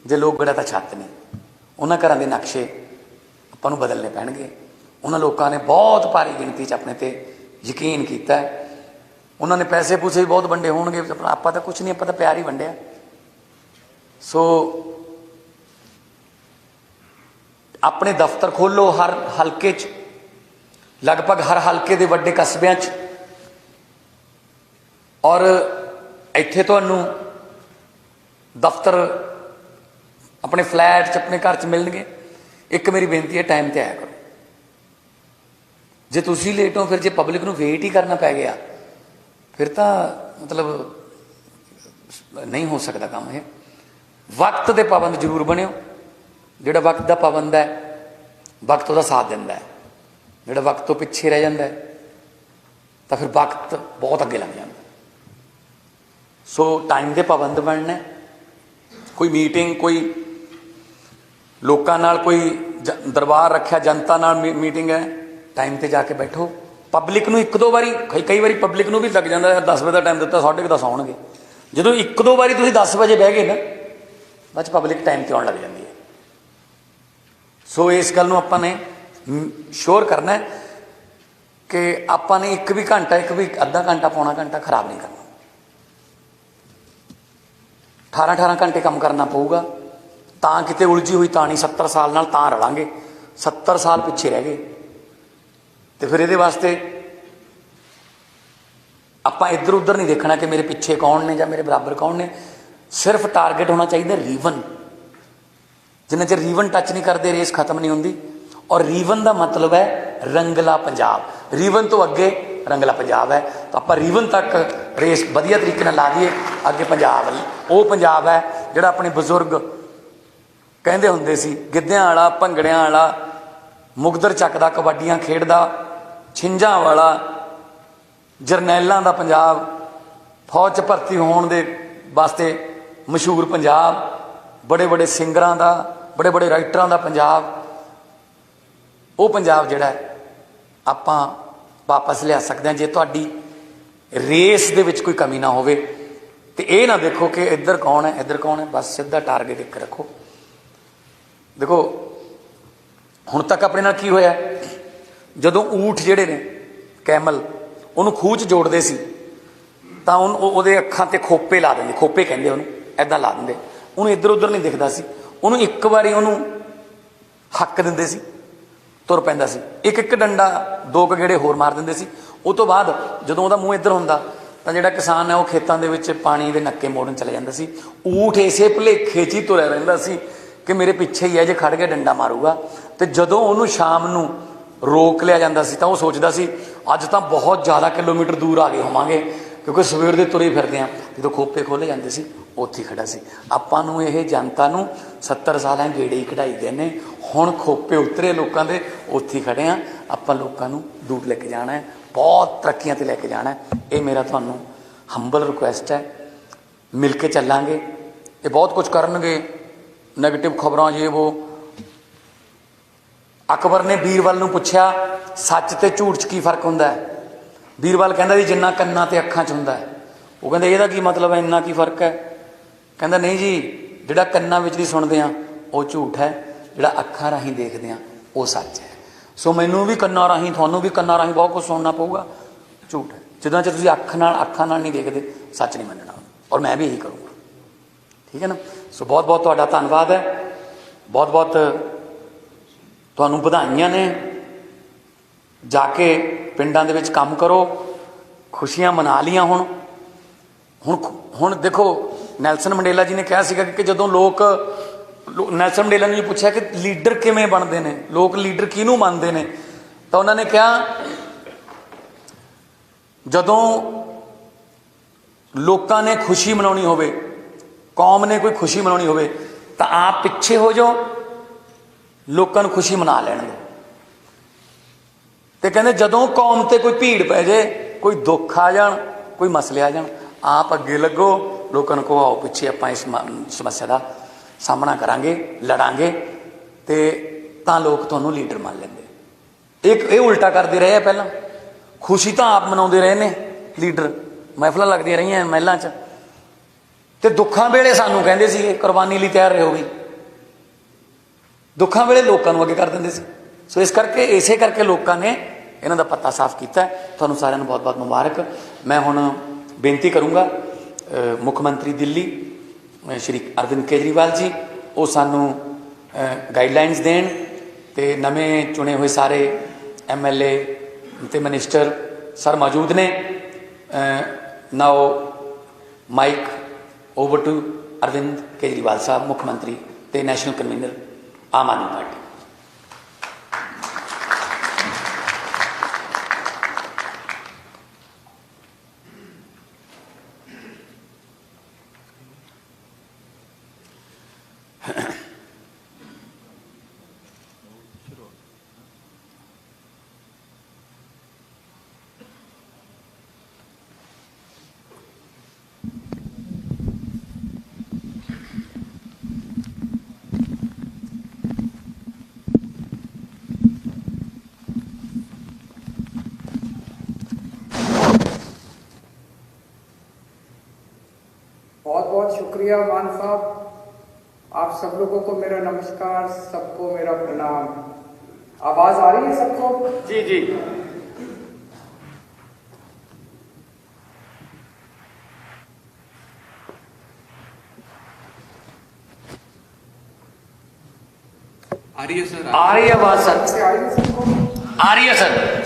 Speaker 2: ਜੇ ਲੋਗੜ ਹੈ ਤਾਂ ਛੱਤ ਨਹੀਂ। ਉਹਨਾਂ ਘਰਾਂ ਦੇ ਨਕਸ਼ੇ ਆਪਾਂ ਨੂੰ ਬਦਲਣੇ ਪੈਣਗੇ। ਉਹਨਾਂ ਲੋਕਾਂ ਨੇ ਬਹੁਤ ਭਾਰੀ ਗਿਣਤੀ 'ਚ ਆਪਣੇ ਤੇ ਯਕੀਨ ਕੀਤਾ। ਉਹਨਾਂ ਨੇ ਪੈਸੇ ਪੂਸੇ ਵੀ ਬਹੁਤ ਵੰਡੇ ਹੋਣਗੇ, ਆਪਾਂ ਤਾਂ ਕੁਛ ਨਹੀਂ, ਆਪਾਂ ਤਾਂ ਪਿਆਰ ਹੀ ਵੰਡਿਆ। ਸੋ ਆਪਣੇ ਦਫ਼ਤਰ ਖੋਲ੍ਹੋ ਹਰ ਹਲਕੇ 'ਚ, ਲਗਭਗ ਹਰ ਹਲਕੇ ਦੇ ਵੱਡੇ ਕਸਬਿਆਂ 'ਚ, ਔਰ ਇੱਥੇ ਤੁਹਾਨੂੰ ਦਫ਼ਤਰ ਆਪਣੇ ਫਲੈਟ 'ਚ, ਆਪਣੇ ਘਰ 'ਚ ਮਿਲਣਗੇ। ਇੱਕ ਮੇਰੀ ਬੇਨਤੀ ਹੈ, ਟਾਈਮ 'ਤੇ ਆਇਆ ਕਰੋ। ਜੇ ਤੁਸੀਂ ਲੇਟ ਹੋ, ਫਿਰ ਜੇ ਪਬਲਿਕ ਨੂੰ ਵੇਟ ਹੀ ਕਰਨਾ ਪੈ ਗਿਆ, ਫਿਰ ਤਾਂ ਮਤਲਬ ਨਹੀਂ ਹੋ ਸਕਦਾ ਕੰਮ ਇਹ। ਵਕਤ ਦੇ ਪਾਬੰਦ ਜ਼ਰੂਰ ਬਣਿਓ। ਜਿਹੜਾ ਵਕਤ ਦਾ ਪਾਬੰਦ ਹੈ, ਵਕਤ ਉਹਦਾ ਸਾਥ ਦਿੰਦਾ ਹੈ। ਜਿਹੜਾ ਵਕਤ ਤੋਂ ਪਿੱਛੇ ਰਹਿ ਜਾਂਦਾ ਤਾਂ ਫਿਰ ਵਕਤ ਬਹੁਤ ਅੱਗੇ ਲੱਗ ਜਾਂਦਾ। ਸੋ ਟਾਈਮ ਦੇ ਪਾਬੰਦ ਬਣਨਾ। ਕੋਈ ਮੀਟਿੰਗ, ਕੋਈ ਲੋਕਾਂ ਨਾਲ ਕੋਈ ਦਰਬਾਰ ਰੱਖਿਆ, ਜਨਤਾ ਨਾਲ ਮੀਟਿੰਗ ਹੈ, ਟਾਈਮ 'ਤੇ ਜਾ ਕੇ ਬੈਠੋ। ਪਬਲਿਕ ਨੂੰ ਇੱਕ ਦੋ ਵਾਰੀ, ਕਈ ਵਾਰੀ ਪਬਲਿਕ ਨੂੰ ਵੀ ਲੱਗ ਜਾਂਦਾ 10 ਵਜੇ ਦਾ ਟਾਈਮ ਦਿੱਤਾ, 10:30 ਆਉਣਗੇ। ਜਦੋਂ ਇੱਕ ਦੋ ਵਾਰੀ ਤੁਸੀਂ 10 ਵਜੇ ਬਹਿ ਗਏ ਨਾ, ਬਾਅਦ 'ਚ ਪਬਲਿਕ ਟਾਈਮ 'ਤੇ ਆਉਣ ਲੱਗ ਜਾਂਦੀ ਹੈ। ਸੋ ਇਸ ਗੱਲ ਨੂੰ ਆਪਾਂ ਨੇ ਸ਼ੋਰ ਕਰਨਾ ਕਿ ਆਪਾਂ ਨੇ ਇੱਕ ਵੀ ਘੰਟਾ, ਇੱਕ ਵੀ ਅੱਧਾ ਘੰਟਾ, ਪੌਣਾ ਘੰਟਾ ਖਰਾਬ ਨਹੀਂ ਕਰਨਾ। 18 ਘੰਟੇ ਕੰਮ ਕਰਨਾ ਪਊਗਾ। ਤਾਂ ਕਿਤੇ ਉਲਝੀ ਹੋਈ ਤਾਂ ਨਹੀਂ, 70 ਸਾਲ ਨਾਲ ਤਾਂ ਰਲਾਂਗੇ। 70 ਸਾਲ ਪਿੱਛੇ ਰਹਿ ਗਏ। ਤੇ ਫਿਰ ਇਹਦੇ ਵਾਸਤੇ ਆਪਾਂ ਇੱਧਰ ਉੱਧਰ ਨਹੀਂ ਦੇਖਣਾ ਕਿ ਮੇਰੇ ਪਿੱਛੇ ਕੌਣ ਨੇ ਜਾਂ ਮੇਰੇ ਬਰਾਬਰ ਕੌਣ ਨੇ। ਸਿਰਫ ਟਾਰਗੇਟ ਹੋਣਾ ਚਾਹੀਦਾ ਰੀਵਨ। ਜਿੰਨਾ ਚਿਰ ਰੀਵਨ ਟੱਚ ਨਹੀਂ ਕਰਦੇ, ਰੇਸ ਖਤਮ ਨਹੀਂ ਹੁੰਦੀ। ਔਰ ਰੀਵਨ ਦਾ ਮਤਲਬ ਹੈ ਰੰਗਲਾ ਪੰਜਾਬ। ਰੀਵਨ ਤੋਂ ਅੱਗੇ ਰੰਗਲਾ ਪੰਜਾਬ ਹੈ। ਤਾਂ ਆਪਾਂ ਰੀਵਨ ਤੱਕ ਰੇਸ ਵਧੀਆ ਤਰੀਕੇ ਨਾਲ ਲਾ ਦਈਏ। ਅੱਗੇ ਪੰਜਾਬ, ਉਹ ਪੰਜਾਬ ਹੈ ਜਿਹੜਾ ਆਪਣੇ ਬਜ਼ੁਰਗ ਕਹਿੰਦੇ ਹੁੰਦੇ ਸੀ, ਗਿੱਧਿਆਂ ਵਾਲਾ, ਭੰਗੜਿਆਂ ਵਾਲਾ, ਮੁਗਦਰ ਚੱਕਦਾ, ਕਬੱਡੀਆਂ ਖੇਡਦਾ, ਛਿੰਝਾਂ ਵਾਲਾ, ਜਰਨੈਲਾਂ ਦਾ ਪੰਜਾਬ, ਫੌਜ 'ਚ ਭਰਤੀ ਹੋਣ ਦੇ ਵਾਸਤੇ ਮਸ਼ਹੂਰ ਪੰਜਾਬ, ਬੜੇ ਬੜੇ ਸਿੰਗਰਾਂ ਦਾ, ਬੜੇ ਬੜੇ ਰਾਈਟਰਾਂ ਦਾ ਪੰਜਾਬ। ਉਹ ਪੰਜਾਬ ਜਿਹੜਾ ਆਪਾਂ ਵਾਪਸ ਲਿਆ ਸਕਦੇ ਹਾਂ ਜੇ ਤੁਹਾਡੀ ਰੇਸ ਦੇ ਵਿੱਚ ਕੋਈ ਕਮੀ ਨਾ ਹੋਵੇ। ਤੇ ਇਹ ਨਾ ਦੇਖੋ ਕਿ ਇੱਧਰ ਕੌਣ ਹੈ, ਇੱਧਰ ਕੌਣ ਹੈ, ਬਸ ਸਿੱਧਾ ਟਾਰਗੇਟ ਇੱਕ ਰੱਖੋ। ਦੇਖੋ ਹੁਣ ਤੱਕ ਆਪਣੇ ਨਾਲ ਕੀ ਹੋਇਆ, ਜਦੋਂ ਊਠ ਜਿਹੜੇ ਨੇ, ਕੈਮਲ, ਉਹਨੂੰ ਖੂਹ 'ਚ ਜੋੜਦੇ ਸੀ ਤਾਂ ਉਹਦੇ ਅੱਖਾਂ 'ਤੇ ਖੋਪੇ ਲਾ ਦਿੰਦੇ, ਖੋਪੇ ਕਹਿੰਦੇ ਉਹਨੂੰ, ਇੱਦਾਂ ਲਾ ਦਿੰਦੇ। ਉਹਨੂੰ ਇੱਧਰ ਉੱਧਰ ਨਹੀਂ ਦਿਖਦਾ ਸੀ। ਉਹਨੂੰ ਇੱਕ ਵਾਰੀ ਉਹਨੂੰ ਹੱਕ ਦਿੰਦੇ ਸੀ, ਤੁਰ ਪੈਂਦਾ ਸੀ। ਇੱਕ ਡੰਡਾ, 2 ਗੇੜੇ ਹੋਰ ਮਾਰ ਦਿੰਦੇ ਸੀ। ਉਹ ਤੋਂ ਬਾਅਦ ਜਦੋਂ ਉਹਦਾ ਮੂੰਹ ਇੱਧਰ ਹੁੰਦਾ ਤਾਂ ਜਿਹੜਾ ਕਿਸਾਨ ਹੈ ਉਹ ਖੇਤਾਂ ਦੇ ਵਿੱਚ ਪਾਣੀ ਦੇ ਨੱਕੇ ਮੋੜਨ ਚਲੇ ਜਾਂਦਾ ਸੀ। ਊਠ ਇਸੇ ਭੁਲੇਖੇ 'ਚ ਹੀ ਤੁਰਿਆ ਰਹਿੰਦਾ ਸੀ ਕਿ ਮੇਰੇ ਪਿੱਛੇ ਹੀ ਹੈ, ਜੇ ਖੜ ਕੇ ਡੰਡਾ ਮਾਰੂਗਾ। ਤੇ ਜਦੋਂ ਉਹਨੂੰ ਸ਼ਾਮ ਨੂੰ ਰੋਕ ਲਿਆ ਜਾਂਦਾ ਸੀ ਤਾਂ ਉਹ ਸੋਚਦਾ ਸੀ ਅੱਜ ਤਾਂ ਬਹੁਤ ਜ਼ਿਆਦਾ ਕਿਲੋਮੀਟਰ ਦੂਰ ਆ ਗਏ ਹੋਵਾਂਗੇ, ਕਿਉਂਕਿ ਸਵੇਰ ਦੇ ਤੁਰੇ ਫਿਰਦੇ ਹਾਂ। ਜਦੋਂ ਖੋਪੇ ਖੋਲ੍ਹੇ ਜਾਂਦੇ ਸੀ, ਉੱਥੇ ਖੜਾ ਸੀ। ਆਪਾਂ ਨੂੰ ਇਹ ਜਨਤਾ ਨੂੰ 70 ਸਾਲਾਂ ਗੇੜੇ ਹੀ ਕਢਾਈ ਗਏ ਨੇ। ਹੁਣ ਖੋਪੇ ਉਤਰੇ ਲੋਕਾਂ ਦੇ, ਉੱਥੇ ਖੜੇ ਹਾਂ। ਆਪਾਂ ਲੋਕਾਂ ਨੂੰ ਦੂਰ ਲੈ ਕੇ ਜਾਣਾ ਹੈ, ਬਹੁਤ ਤਰੱਕੀਆਂ 'ਤੇ ਲੈ ਕੇ ਜਾਣਾ ਹੈ। ਇਹ ਮੇਰਾ ਤੁਹਾਨੂੰ ਹੰਬਲ ਰਿਕੁਐਸਟ ਹੈ। ਮਿਲ ਕੇ ਚੱਲਾਂਗੇ। ਇਹ ਬਹੁਤ ਕੁਝ ਕਰਨਗੇ, ਨੈਗੇਟਿਵ ਖਬਰਾਂ, ਜੇ ਉਹ। ਅਕਬਰ ਨੇ ਬੀਰਬਲ ਨੂੰ ਪੁੱਛਿਆ ਸੱਚ ਤੇ ਝੂਠ 'ਚ ਕੀ ਫਰਕ ਹੁੰਦਾ ਹੈ। ਬੀਰਬਲ ਕਹਿੰਦਾ ਜੀ ਜਿੰਨਾ ਕੰਨਾਂ ਤੇ ਅੱਖਾਂ 'ਚ ਹੁੰਦਾ ਹੈ। ਉਹ ਕਹਿੰਦੇ ਇਹਦਾ ਕੀ ਮਤਲਬ ਹੈ, ਇੰਨਾ ਕੀ ਫਰਕ ਹੈ। ਕਹਿੰਦਾ ਨਹੀਂ ਜੀ, ਜਿਹੜਾ ਕੰਨਾਂ ਵਿੱਚ ਦੀ ਸੁਣਦੇ ਹਾਂ ਉਹ ਝੂਠ ਹੈ, ਜਿਹੜਾ ਅੱਖਾਂ ਰਾਹੀਂ ਦੇਖਦੇ ਹਾਂ ਉਹ ਸੱਚ ਹੈ। ਸੋ ਮੈਨੂੰ ਵੀ ਕੰਨਾਂ ਰਾਹੀਂ, ਤੁਹਾਨੂੰ ਵੀ ਕੰਨਾਂ ਰਾਹੀਂ ਬਹੁਤ ਕੁਝ ਸੁਣਨਾ ਪਊਗਾ, ਝੂਠ ਹੈ। ਜਦੋਂ ਚਿਰ ਤੁਸੀਂ ਅੱਖਾਂ ਨਾਲ ਨਹੀਂ ਦੇਖਦੇ, ਸੱਚ ਨਹੀਂ ਮੰਨਣਾ। ਔਰ ਮੈਂ ਵੀ ਇਹੀ ਕਰੂੰਗਾ, ਠੀਕ ਹੈ ਨਾ। ਸੋ ਬਹੁਤ ਬਹੁਤ ਤੁਹਾਡਾ ਧੰਨਵਾਦ ਹੈ। ਬਹੁਤ ਬਹੁਤ ਤੁਹਾਨੂੰ ਵਧਾਈਆਂ ਨੇ। ਜਾ ਕੇ ਪਿੰਡਾਂ ਦੇ ਵਿੱਚ ਕੰਮ ਕਰੋ, ਖੁਸ਼ੀਆਂ ਮਨਾ ਲੀਆਂ। ਹੁਣ ਦੇਖੋ, ਨੈਲਸਨ ਮੰਡੇਲਾ ਜੀ ਨੇ ਕਿਹਾ ਸੀਗਾ ਕਿ ਜਦੋਂ ਨੈਲਸਨ ਮੰਡੇਲਾ ਨੇ ਪੁੱਛਿਆ ਕਿ ਲੀਡਰ ਕਿਵੇਂ ਬਣਦੇ ਨੇ, ਲੋਕ ਲੀਡਰ ਕਿਹਨੂੰ ਮੰਨਦੇ ਨੇ, ਤਾਂ ਉਹਨਾਂ ਨੇ ਕਿਹਾ ਜਦੋਂ ਲੋਕਾਂ ਨੇ ਖੁਸ਼ੀ ਮਨਾਉਣੀ ਹੋਵੇ, ਕੌਮ ਨੇ ਕੋਈ ਖੁਸ਼ੀ ਮਨਾਉਣੀ ਹੋਵੇ, ਤਾਂ ਆਪ ਪਿੱਛੇ ਹੋ ਜਾਓ, ਲੋਕਾਂ ਨੂੰ ਖੁਸ਼ੀ ਮਨਾ ਲੈਣ ਦਿਓ। ਤੇ ਕਹਿੰਦੇ ਜਦੋਂ ਕੌਮ ਤੇ ਕੋਈ ਭੀੜ ਪੈ ਜਾਏ, ਕੋਈ ਦੁੱਖ ਆ ਜਾਣ, ਕੋਈ ਮਸਲੇ ਆ ਜਾਣ, ਆਪ ਅੱਗੇ ਲੱਗੋ, ਲੋਕਾਂ ਨੂੰ ਕਹੋ ਆਓ ਪਿੱਛੇ ਆਪਾਂ ਇਸ ਸਮੱਸਿਆ ਦਾ ਸਾਹਮਣਾ ਕਰਾਂਗੇ, ਲੜਾਂਗੇ। ਤੇ ਤਾਂ ਲੋਕ ਤੁਹਾਨੂੰ ਲੀਡਰ ਮੰਨ ਲੈਂਦੇ। ਇਹ ਉਲਟਾ ਕਰਦੇ ਰਹੇ ਆ। ਪਹਿਲਾਂ ਖੁਸ਼ੀ ਤਾਂ ਆਪ ਮਨਾਉਂਦੇ ਰਹੇ ਨੇ, ਲੀਡਰ, ਮਹਿਫਲਾਂ ਲੱਗਦੀਆਂ ਰਹੀਆਂ ਮਹਿਲਾਂ 'ਚ, ਤੇ ਦੁੱਖਾਂ ਵੇਲੇ ਸਾਨੂੰ ਕਹਿੰਦੇ ਸੀ ਕੁਰਬਾਨੀ ਲਈ ਤਿਆਰ ਰਹੋ ਵੀ, ਦੁੱਖਾਂ ਵੇਲੇ ਲੋਕਾਂ ਨੂੰ ਅੱਗੇ ਕਰ ਦਿੰਦੇ ਸੀ। ਸੋ ਇਸ ਕਰਕੇ ਇਸੇ ਕਰਕੇ ਲੋਕਾਂ ਨੇ ਇਹਨਾਂ ਦਾ ਪੱਤਾ ਸਾਫ਼ ਕੀਤਾ। ਤੁਹਾਨੂੰ ਸਾਰਿਆਂ ਨੂੰ ਬਹੁਤ ਬਹੁਤ ਮੁਬਾਰਕ। ਮੈਂ ਹੁਣ ਬੇਨਤੀ ਕਰੂੰਗਾ ਮੁੱਖ ਮੰਤਰੀ ਦਿੱਲੀ ਸ਼੍ਰੀ ਅਰਵਿੰਦ ਕੇਜਰੀਵਾਲ ਜੀ, ਉਹ ਸਾਨੂੰ ਗਾਈਡਲਾਈਨਸ ਦੇਣ, ਤੇ ਨਵੇਂ ਚੁਣੇ ਹੋਏ ਸਾਰੇ MLA ਤੇ ਮਿਨਿਸਟਰ ਸਰ ਮੌਜੂਦ ਨੇ। Now mic over to Arvind Kejriwal sahib, ਮੁੱਖ ਮੰਤਰੀ ਤੇ national convener Aam Aadmi party.
Speaker 3: बहुत बहुत शुक्रिया मान साहब, आप सब लोगों को मेरा नमस्कार, सबको मेरा प्रणाम। आवाज आ रही है सबको?
Speaker 2: जी जी।
Speaker 1: आ रही है सर?
Speaker 2: आ रही है आवाज सर?
Speaker 3: से आ रही है सबको?
Speaker 2: आ रही है सर।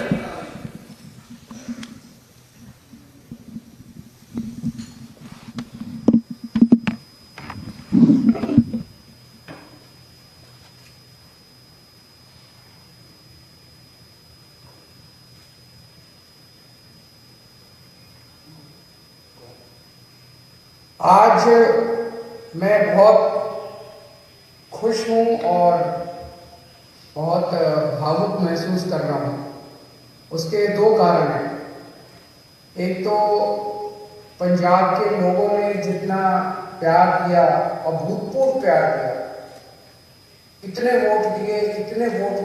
Speaker 3: आज मैं बहुत खुश हूं और बहुत भावुक महसूस कर रहा हूं। उसके दो कारण हैं। एक तो पंजाब के लोगों ने जितना प्यार किया, अभूतपूर्व प्यार किया, कितने वोट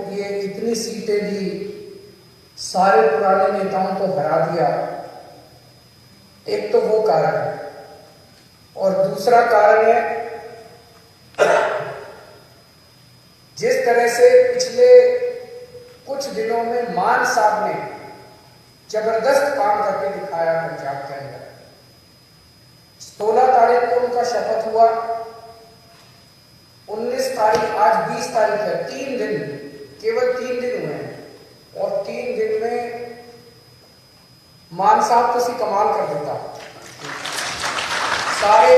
Speaker 3: दिए, कितनी सीटें दी, सारे पुराने नेताओं को हरा दिया। एक तो वो कारण है। और दूसरा कारण है, जिस तरह से पिछले कुछ दिनों में मान साहब ने जबरदस्त काम करके दिखाया पंजाब के अंदर। 16 तारीख को उनका शपथ हुआ, 19 तारीख, आज 20 तारीख है, 3 दिन, केवल 3 दिन हुए हैं। और 3 दिन में मान साहब तो सी कमाल कर देता। सारे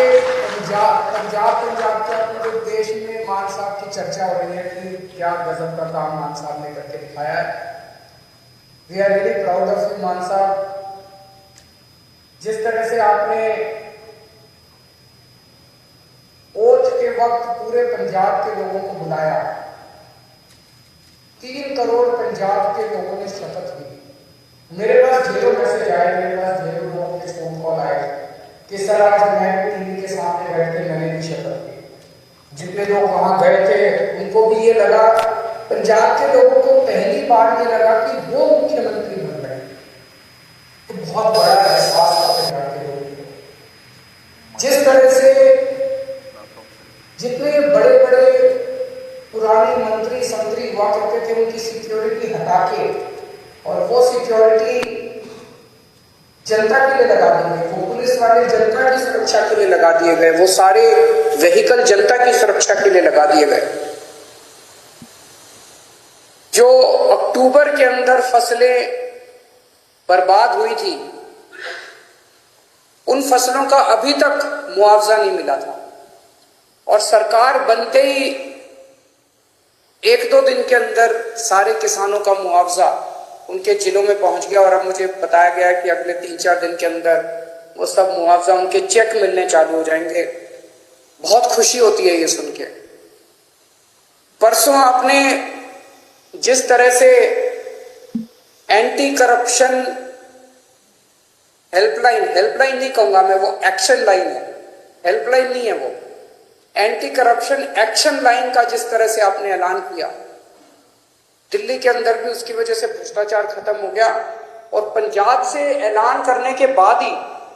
Speaker 3: पंजाब के पूरे देश में मान साहब की चर्चा हो रही है कि क्या गजब का काम मान साहब ने करके दिखाया है। We are really proud of you Mann साहब। जिस तरह से आपने ओथ के वक्त पूरे पंजाब के लोगों को बुलाया, 3 करोड़ पंजाब के लोगों ने शपथ ली। मेरे पास ढेरों मैसेज आए, मेरे पास ढेरों लोगों के फोन कॉल आए कि सर आज मैं टीवी के सामने बैठ के मैंने भी शपथ ली। जितने लोग वहां गए थे उनको भी ये लगा, पंजाब के लोगों को पहली बार ये लगा कि वो मुख्यमंत्री बन रहे। तो बहुत बड़ा एहसास था पंजाब के लोगों को। जिस तरह से जितने बड़े बड़े पुराने मंत्री संतरी हुआ करते थे उनकी सिक्योरिटी हटा के और वो सिक्योरिटी जनता के लिए लगा दी गई, वो पुलिस वाले जनता की सुरक्षा के लिए लगा दिए गए, वो सारे व्हीकल जनता की सुरक्षा के लिए लगा दिए गए। जो अक्टूबर के अंदर फसलें बर्बाद हुई थी, उन फसलों का अभी तक मुआवजा नहीं मिला था। और सरकार बनते ही 1-2 दिन के अंदर सारे किसानों का मुआवजा उनके जिलों में पहुंच गया। और अब मुझे बताया गया है कि अगले 3-4 दिन के अंदर वो सब मुआवजा उनके चेक मिलने चालू हो जाएंगे। बहुत खुशी होती है ये सुन के। परसों आपने जिस तरह से एंटी करप्शन हेल्पलाइन नहीं कहूंगा मैं, वो एक्शन लाइन है, हेल्पलाइन नहीं है, वो एंटी करप्शन एक्शन लाइन का जिस तरह से आपने ऐलान किया, दिल्ली के अंदर भी उसकी वजह से भ्रष्टाचार खत्म हो गया। और पंजाब से ऐलान करने के बाद ही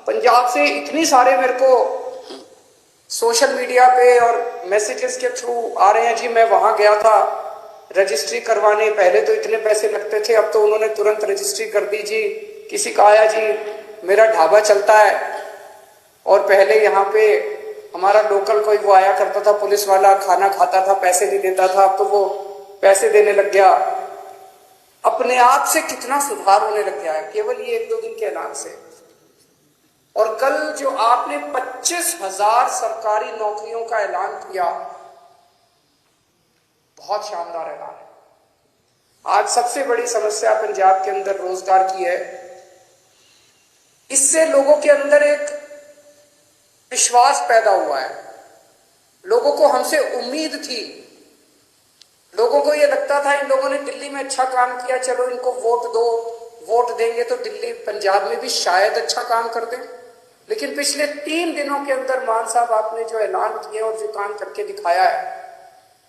Speaker 3: पंजाब से इतनी सारे मेरे को सोशल मीडिया पे और मैसेजेस के थ्रू आ रहे हैं, जी मैं वहां गया था रजिस्ट्री करवाने, पहले तो इतने पैसे लगते थे, अब तो उन्होंने तुरंत रजिस्ट्री कर दी जी। किसी का आया, जी मेरा ढाबा चलता है और पहले यहाँ पे हमारा लोकल कोई वो आया करता था पुलिस वाला, खाना खाता था, पैसे नहीं देता था, अब तो वो पैसे देने लग गया। अपने आप से कितना सुधार होने लग गया है केवल ये 1-2 दिन के ऐलान से। और कल जो आपने 25,000 सरकारी नौकरियों का ऐलान किया, बहुत शानदार ऐलान है। आज सबसे बड़ी समस्या पंजाब के अंदर रोजगार की है। इससे लोगों के अंदर एक विश्वास पैदा हुआ है, लोगों को हमसे उम्मीद थी, लोगों को यह लगता था इन लोगों ने दिल्ली में अच्छा काम किया, चलो इनको वोट दो, वोट देंगे तो दिल्ली पंजाब में भी शायद अच्छा काम कर दें। लेकिन पिछले 3 दिनों के अंदर मान साहब आपने जो ऐलान किए और जो काम करके दिखाया है,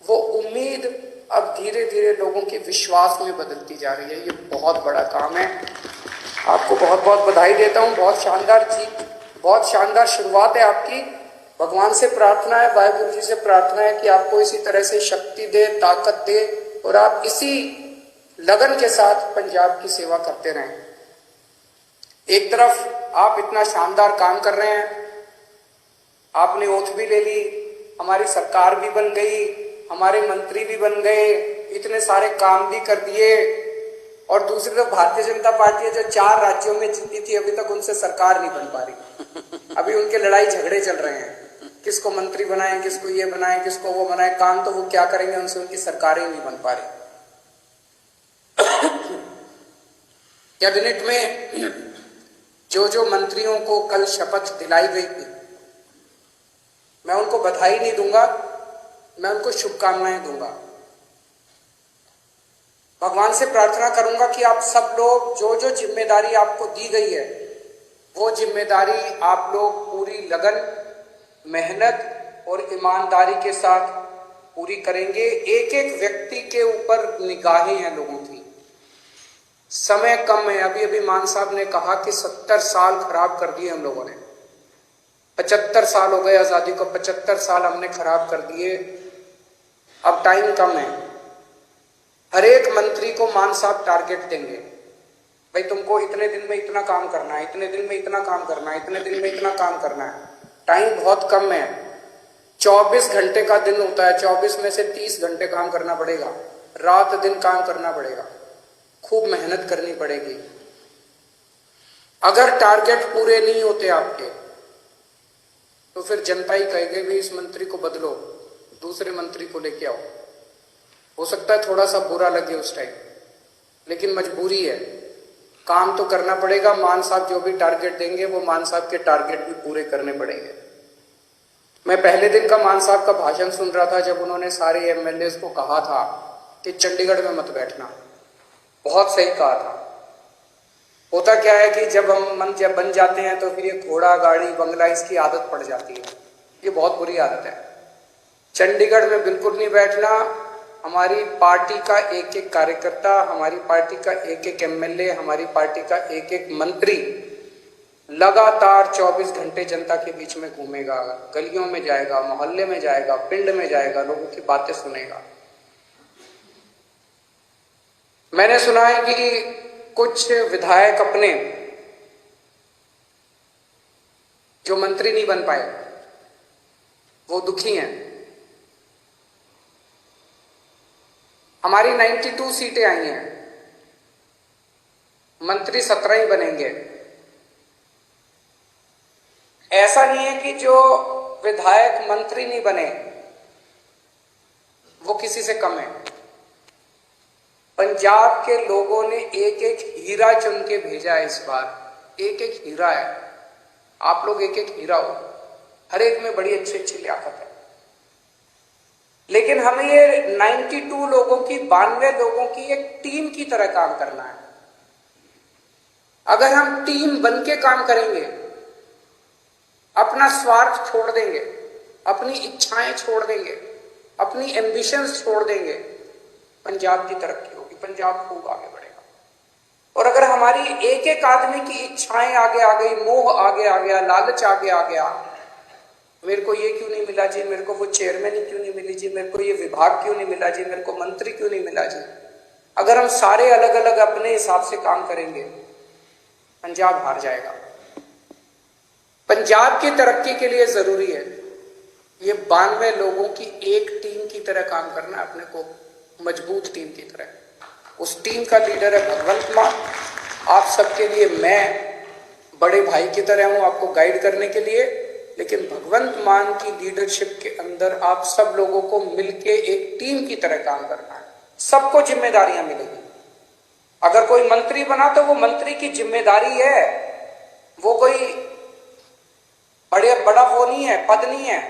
Speaker 3: वो उम्मीद अब धीरे धीरे लोगों के विश्वास में बदलती जा रही है। ये बहुत बड़ा काम है, आपको बहुत बहुत बधाई देता हूँ। बहुत शानदार जीत, बहुत शानदार शुरुआत है आपकी। भगवान से प्रार्थना है, वाहिगुरु जी से प्रार्थना है कि आपको इसी तरह से शक्ति दे, ताकत दे और आप इसी लगन के साथ पंजाब की सेवा करते रहें। एक तरफ आप इतना शानदार काम कर रहे हैं, आपने ओथ भी ले ली, हमारी सरकार भी बन गई, हमारे मंत्री भी बन गए, इतने सारे काम भी कर दिए, और दूसरी तरफ भारतीय जनता पार्टी है जो 4 राज्यों में जीती थी, अभी तक उनसे सरकार नहीं बन पा रही। अभी उनके लड़ाई झगड़े चल रहे हैं, किसको मंत्री बनाएं, किसको ये बनाएं, किसको वो बनाएं। काम तो वो क्या करेंगे, उनसे उनकी सरकारें नहीं बन पा रही। कैबिनेट में जो मंत्रियों को कल शपथ दिलाई गई थी, मैं उनको बधाई नहीं दूंगा, मैं उनको शुभकामनाएं दूंगा। भगवान से प्रार्थना करूंगा कि आप सब लोग जो जिम्मेदारी आपको दी गई है, वो जिम्मेदारी आप लोग पूरी लगन, मेहनत और ईमानदारी के साथ पूरी करेंगे। एक एक व्यक्ति के ऊपर निगाहें हैं लोगों की, समय कम है। अभी अभी मान साहब ने कहा कि 70 साल खराब कर दिए हम लोगों ने, 75 साल हो गए आजादी को, 75 साल हमने खराब कर दिए, अब टाइम कम है। हर एक मंत्री को मान साहब टारगेट देंगे, भाई तुमको इतने दिन में इतना काम करना है, इतने दिन में इतना काम करना है, इतने दिन में इतना काम करना है। टाइम बहुत कम है, 24 घंटे का दिन होता है, 24 में से 30 घंटे काम करना पड़ेगा, रात दिन काम करना पड़ेगा, खूब मेहनत करनी पड़ेगी। अगर टारगेट पूरे नहीं होते आपके, तो फिर जनता ही कहेगी भी इस मंत्री को बदलो, दूसरे मंत्री को लेके आओ। हो सकता है थोड़ा सा बुरा लगे उस टाइम, लेकिन मजबूरी है, काम तो करना पड़ेगा। मान साहब जो भी टारगेट देंगे, वो मान साहब के टारगेट भी पूरे करने पड़ेंगे। मैं पहले दिन का मान साहब का भाषण सुन रहा था, जब उन्होंने सारे एमएलए को कहा था कि चंडीगढ़ में मत बैठना, बहुत सही कहा था। होता क्या है कि जब हम जब बन जाते हैं तो फिर ये घोड़ा गाड़ी बंगला इसकी आदत पड़ जाती है, ये बहुत बुरी आदत है। चंडीगढ़ में बिल्कुल नहीं बैठना। हमारी पार्टी का एक एक कार्यकर्ता, हमारी पार्टी का एक एक एमएलए, हमारी पार्टी का एक एक मंत्री लगातार 24 घंटे जनता के बीच में घूमेगा, गलियों में जाएगा, मोहल्ले में जाएगा, पिंड में जाएगा, लोगों की बातें सुनेगा। मैंने सुना है कि कुछ विधायक अपने जो मंत्री नहीं बन पाए, वो दुखी हैं। हमारी 92 सीटें आई हैं, मंत्री 17 ही बनेंगे। ऐसा नहीं है कि जो विधायक मंत्री नहीं बने वो किसी से कम है। पंजाब के लोगों ने एक एक हीरा चुन के भेजा है इस बार, एक एक हीरा है। आप लोग एक एक हीरा हो, हर एक में बड़ी अच्छी अच्छी लियाकत है। लेकिन हमें ये 92 लोगों की, 92 लोगों की एक टीम की तरह काम करना है। अगर हम टीम बन के काम करेंगे, अपना स्वार्थ छोड़ देंगे, अपनी इच्छाएं छोड़ देंगे, अपनी एम्बिशंस छोड़ देंगे, पंजाब की तरक्की होगी, पंजाब खूब आगे बढ़ेगा। और अगर हमारी एक एक आदमी की इच्छाएं आगे आ गई, मोह आगे आ गया, लालच आगे आ गया, मेरे को ये क्यों नहीं मिला जी, मेरे को वो चेयरमैन क्यों नहीं मिली जी, मेरे को ये विभाग क्यों नहीं मिला जी, मेरे को मंत्री क्यों नहीं मिला जी, अगर हम सारे अलग अलग अपने हिसाब से काम करेंगे, पंजाब हार जाएगा। पंजाब की तरक्की के लिए जरूरी है ये 92 लोगों की एक टीम की तरह काम करना, अपने को मजबूत टीम की तरह। उस टीम का लीडर है भगवंत मान। आप सबके लिए मैं बड़े भाई की तरह हूं, आपको गाइड करने के लिए, लेकिन भगवंत मान की लीडरशिप के अंदर आप सब लोगों को मिलके एक टीम की तरह काम करना है। सबको जिम्मेदारियां मिलेगी। अगर कोई मंत्री बना तो वो मंत्री की जिम्मेदारी है, वो कोई बड़ा वो नहीं है, पद नहीं है।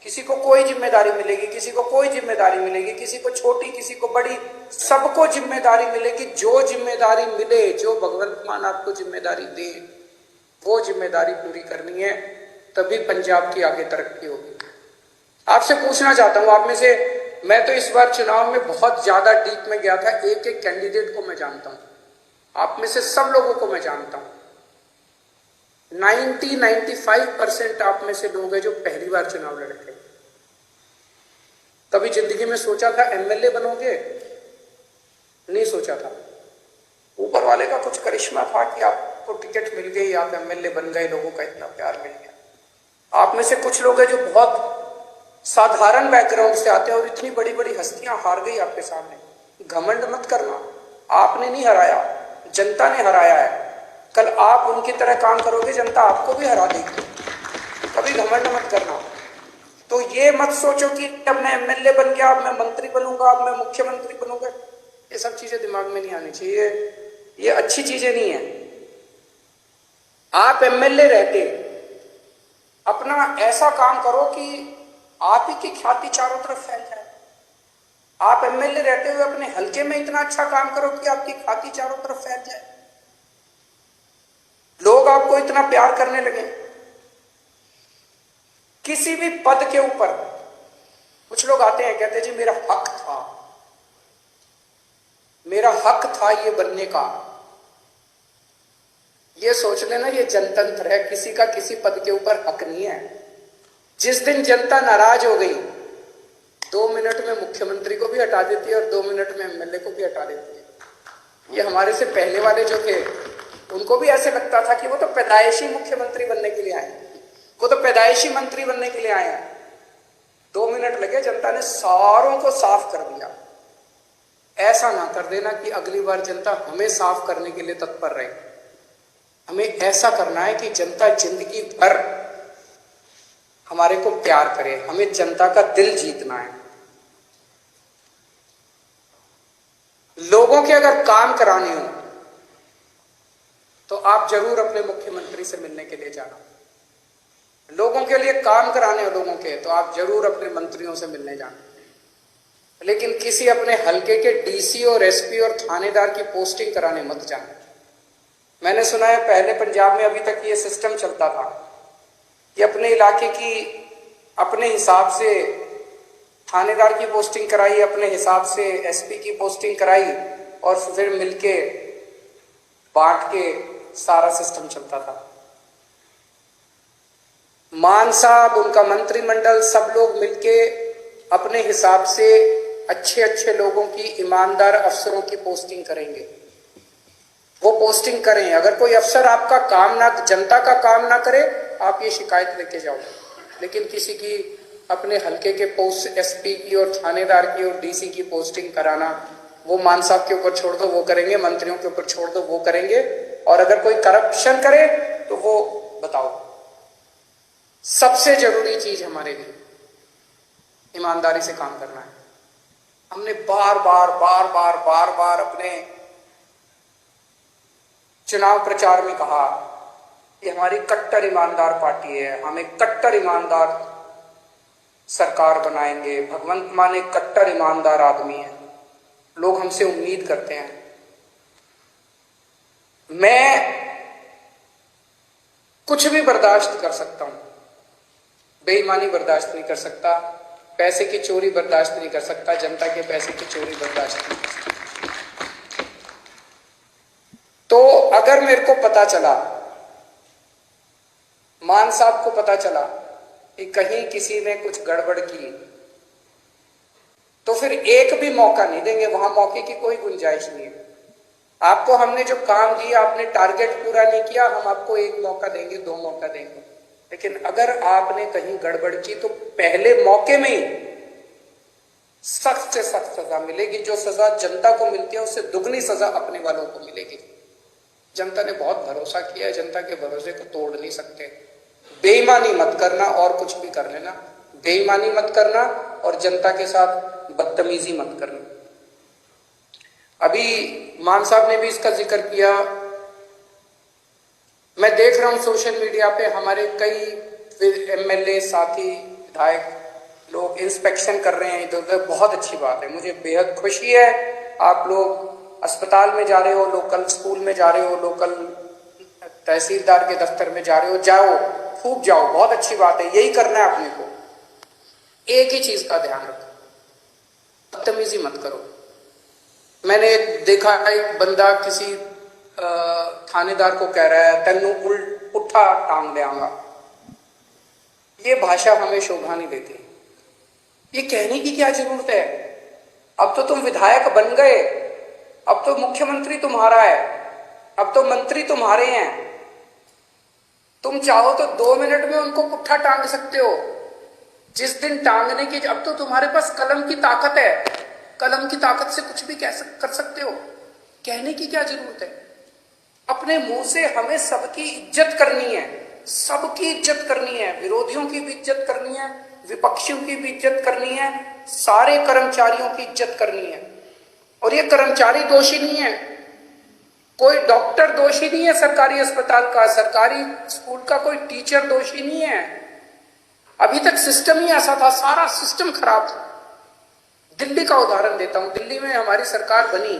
Speaker 3: किसी को कोई जिम्मेदारी मिलेगी, किसी को कोई जिम्मेदारी मिलेगी, किसी को छोटी, किसी को बड़ी, सबको जिम्मेदारी मिलेगी। जो जिम्मेदारी मिले, जो भगवंत मान आपको जिम्मेदारी दे, वो जिम्मेदारी पूरी करनी है, तभी पंजाब की आगे तरक्की होगी। आपसे पूछना चाहता हूं, आप में से, मैं तो इस बार चुनाव में बहुत ज्यादा डीप में गया था, एक एक कैंडिडेट को मैं जानता हूं, आप में से सब लोगों को मैं जानता हूं। 95% आप में से लोग हैं जो पहली बार चुनाव लड़े थे। कभी जिंदगी में सोचा था एमएलए बनोगे? नहीं सोचा था। ऊपर वाले का कुछ करिश्मा था कि आपको टिकट मिल गई, आप एमएलए बन गए, लोगों का इतना प्यार मिल गया। आप में से कुछ लोग हैं जो बहुत साधारण बैकग्राउंड से आते हैं और इतनी बड़ी बड़ी हस्तियां हार गई आपके सामने। घमंड मत करना, आपने नहीं हराया, जनता ने हराया है। कल आप उनकी तरह काम करोगे, जनता आपको भी हरा देगी। कभी घमंड मत करना। तो ये मत सोचो कि अब मैं एमएलए बन गया, अब मैं मंत्री बनूंगा, अब मैं मुख्यमंत्री बनूंगा। ये सब चीजें दिमाग में नहीं आनी चाहिए, ये अच्छी चीजें नहीं है। आप एमएलए रहते अपना ऐसा काम करो कि आप ही की ख्याति चारों तरफ फैल जाए। आप एमएलए रहते हुए अपने हलके में इतना अच्छा काम करो कि आपकी ख्याति चारों तरफ फैल जाए, लोग आपको इतना प्यार करने लगे। किसी भी पद के ऊपर कुछ लोग आते हैं, कहते हैं जी मेरा हक था, मेरा हक था ये बनने का। ये सोच लेना ये जनतंत्र है, किसी का किसी पद के ऊपर हक नहीं है। जिस दिन जनता नाराज हो गई, 2 मिनट में मुख्यमंत्री को भी हटा देती है और 2 मिनट में एमएलए को भी हटा देती है। ये हमारे से पहले वाले जो थे, उनको भी ऐसे लगता था कि वो तो पैदाइशी मुख्यमंत्री बनने के लिए आए, वो तो पैदाइशी मंत्री बनने के लिए आए हैं। 2 मिनट लगे, जनता ने सारों को साफ कर दिया। ऐसा ना कर देना कि अगली बार जनता हमें साफ करने के लिए तत्पर रहे। हमें ऐसा करना है कि जनता जिंदगी भर हमारे को प्यार करे, हमें जनता का दिल जीतना है। लोगों के अगर काम कराने हो तो आप जरूर अपने मुख्यमंत्री से मिलने के लिए जाना। लोगों के लिए काम कराने हो लोगों के, तो आप जरूर अपने मंत्रियों से मिलने जाना। लेकिन किसी अपने हलके के डीसी और एसपी और थानेदार की पोस्टिंग कराने मत जाना। मैंने सुना है पहले पंजाब में अभी तक ये सिस्टम चलता था कि अपने इलाके की अपने हिसाब से थानेदार की पोस्टिंग कराई, अपने हिसाब से एसपी की पोस्टिंग कराई और फिर मिलके बांट के सारा सिस्टम चलता था। मान साहब, उनका मंत्रिमंडल, सब लोग मिलके अपने हिसाब से अच्छे अच्छे लोगों की, ईमानदार अफसरों की पोस्टिंग करेंगे। वो पोस्टिंग करें। अगर कोई अफसर आपका काम ना, जनता का काम ना करे, आप ये शिकायत लेके जाओ। लेकिन किसी की अपने हलके के पोस्ट, एसपी की और थानेदार की और डीसी की पोस्टिंग कराना, वो मान साहब के ऊपर छोड़ दो, वो करेंगे। मंत्रियों के ऊपर छोड़ दो, वो करेंगे। और अगर कोई करप्शन करे तो वो बताओ। सबसे जरूरी चीज हमारे लिए ईमानदारी से काम करना है। हमने बार बार अपने चुनाव प्रचार में कहा कि हमारी कट्टर ईमानदार पार्टी है, हम एक कट्टर ईमानदार सरकार बनाएंगे। भगवंत मान एक कट्टर ईमानदार आदमी है, लोग हमसे उम्मीद करते हैं। मैं कुछ भी बर्दाश्त कर सकता हूं, बेईमानी बर्दाश्त नहीं कर सकता, पैसे की चोरी बर्दाश्त नहीं कर सकता, जनता के पैसे की चोरी बर्दाश्त नहीं कर सकता। तो अगर मेरे को पता चला, मान साहब को पता चला कि कहीं किसी ने कुछ गड़बड़ की, तो फिर एक भी मौका नहीं देंगे, वहां मौके की कोई गुंजाइश नहीं है। आपको हमने जो काम दिया, आपने टारगेट पूरा नहीं किया, हम आपको एक मौका देंगे, 2 मौका देंगे, लेकिन अगर आपने कहीं गड़बड़ की तो पहले मौके में ही सख्त से सख्त सजा मिलेगी। जो सजा जनता को मिलती है उससे दुगनी सजा अपने वालों को मिलेगी। जनता ने बहुत भरोसा किया है, जनता के भरोसे को तोड़ नहीं सकते। बेईमानी मत करना और कुछ भी कर लेना, बेईमानी मत करना और जनता के साथ बदतमीजी मत करना। अभी मान साहब ने भी इसका जिक्र किया, मैं देख रहा हूं सोशल मीडिया पे हमारे कई एमएलए साथी विधायक लोग इंस्पेक्शन कर रहे हैं इधर उधर, बहुत अच्छी बात है, मुझे बेहद खुशी है। आप लोग अस्पताल में जा रहे हो, लोकल स्कूल में जा रहे हो, लोकल तहसीलदार के दफ्तर में जा रहे हो, जाओ, खूब जाओ, बहुत अच्छी बात है, यही करना है अपने को। एक ही चीज का ध्यान रखो, बदतमीजी मत करो। मैंने देखा एक बंदा किसी थानेदार को कह रहा है तेनू पुट्ठा टांग देंगा। ये भाषा हमें शोभा नहीं देती। ये कहने की क्या जरूरत है? अब तो तुम विधायक बन गए, अब तो मुख्यमंत्री तुम्हारा है, अब तो मंत्री तुम्हारे हैं, तुम चाहो तो 2 मिनट में उनको पुट्ठा टांग सकते हो। जिस दिन टांगने की, अब तो तुम्हारे पास कलम की ताकत है, कलम की ताकत से कुछ भी कर सकते हो। कहने की क्या जरूरत है? अपने मुंह से हमें सबकी इज्जत करनी है, सबकी इज्जत करनी है, विरोधियों की भी इज्जत करनी है, विपक्षियों की भी इज्जत करनी है, सारे कर्मचारियों की इज्जत करनी है। और ये कर्मचारी दोषी नहीं है, कोई डॉक्टर दोषी नहीं है सरकारी अस्पताल का, सरकारी स्कूल का कोई टीचर दोषी नहीं है। अभी तक सिस्टम ही ऐसा था, सारा सिस्टम खराब था। दिल्ली का उदाहरण देता हूं, दिल्ली में हमारी सरकार बनी,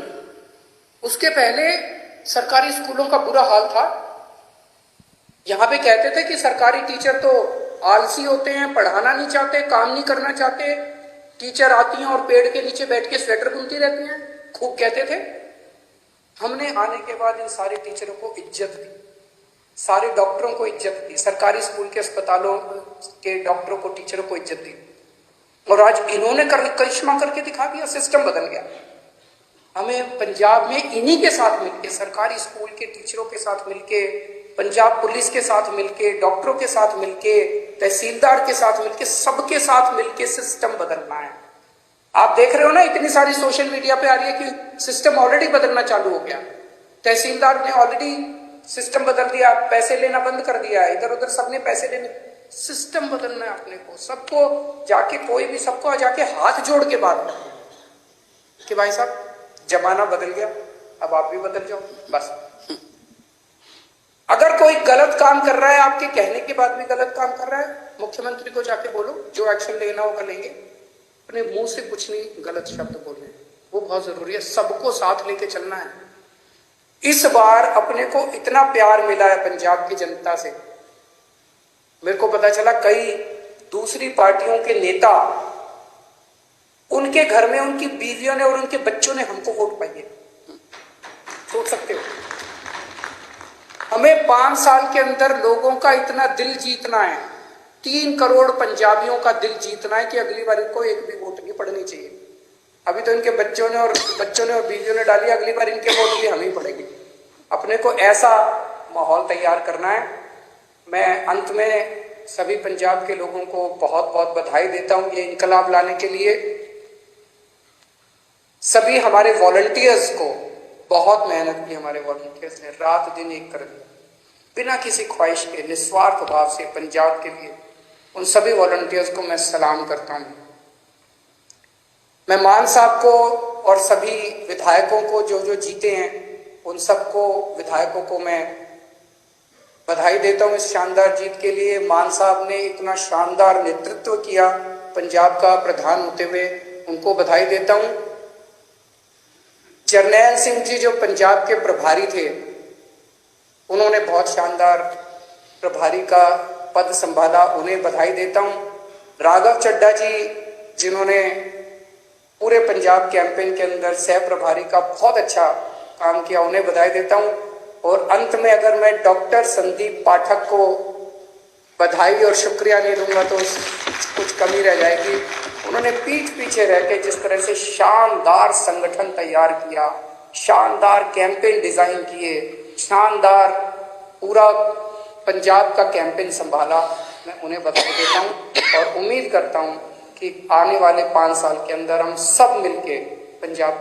Speaker 3: उसके पहले सरकारी स्कूलों का बुरा हाल था। यहां पे कहते थे कि सरकारी टीचर तो आलसी होते हैं, पढ़ाना नहीं चाहते, काम नहीं करना चाहते, टीचर आती हैं और पेड़ के नीचे बैठ के स्वेटर बुनती रहती हैं, खूब कहते थे। हमने आने के बाद इन सारे टीचरों को इज्जत दी, सारे डॉक्टरों को इज्जत दी, सरकारी स्कूल के अस्पतालों के डॉक्टरों को, टीचरों को इज्जत दी, और आज इन्होंने करिश्मा करके दिखा दिया, सिस्टम बदल गया। हमें पंजाब में इन्हीं के साथ मिलके, सरकारी स्कूल के टीचरों के साथ मिलके, पंजाब पुलिस के साथ मिलके, डॉक्टरों के साथ मिलके, तहसीलदार के साथ मिलके, सबके साथ मिलके सिस्टम बदलना है। आप देख रहे हो ना, इतनी सारी सोशल मीडिया पे आ रही है कि सिस्टम ऑलरेडी बदलना चालू हो गया, तहसीलदार ने ऑलरेडी सिस्टम बदल दिया, पैसे लेना बंद कर दिया, इधर उधर सबने पैसे लेने, सिस्टम बदलना है अपने को। सबको जाके, कोई भी सबको जाके हाथ जोड़ के बात करनी कि भाई साहब जमाना बदल गया, अब आप भी बदल जाओ, बस। अगर कोई गलत काम कर रहा है, आपके कहने के बाद भी गलत काम कर रहा है, मुख्यमंत्री को जाके बोलो, जो एक्शन लेना होगा लेंगे। अपने मुंह से कुछ नहीं गलत शब्द बोलने, वो बहुत जरूरी है, सबको साथ लेके चलना है। इस बार अपने को इतना प्यार मिला है पंजाब की जनता से, मेरे को पता चला कई दूसरी पार्टियों के नेता, उनके घर में उनकी बीवियों ने और उनके बच्चों ने हमको वोट पाई है। सोच सकते हो, हमें 5 साल के अंदर लोगों का इतना दिल जीतना है, 3 करोड़ पंजाबियों का दिल जीतना है कि अगली बार इनको एक भी वोट नहीं पड़नी चाहिए। अभी तो इनके बच्चों ने और बीवियों ने डाली, अगली बार इनके वोट भी हमें पड़ेगी। अपने को ऐसा माहौल तैयार करना है। मैं अंत में सभी पंजाब के लोगों को बहुत बहुत बधाई देता हूं ये इनकलाब लाने के लिए। सभी हमारे वॉलंटियर्स को, बहुत मेहनत की हमारे वॉलंटियर्स ने, रात दिन एक कर दिया, बिना किसी ख्वाहिश के, निस्वार्थ भाव से पंजाब के लिए। उन सभी वॉलंटियर्स को मैं सलाम करता हूं। मैं मान साहब को और सभी विधायकों को जो जीते हैं, उन सबको विधायकों को मैं बधाई देता हूं इस शानदार जीत के लिए। मान साहब ने इतना शानदार नेतृत्व किया पंजाब का प्रधान होते हुए, उनको बधाई देता हूं। जरनैल सिंह जी जो पंजाब के प्रभारी थे, उन्होंने बहुत शानदार प्रभारी का पद संभाला, उन्हें बधाई देता हूं। राघव चड्ढा जी जिन्होंने पूरे पंजाब कैंपेन के अंदर सह प्रभारी का बहुत अच्छा काम किया, उन्हें बधाई देता हूं। और अंत में अगर मैं डॉक्टर संदीप पाठक को बधाई और शुक्रिया नहीं दूंगा तो कुछ कमी रह जाएगी। उन्होंने पीठ पीछे रह के जिस तरह से शानदार संगठन तैयार किया, शानदार कैंपेन डिजाइन किए, शानदार पूरा पंजाब का कैंपेन संभाला, मैं उन्हें बधाई देता हूं और उम्मीद करता हूं कि आने वाले 5 साल के अंदर हम सब मिलके पंजाब को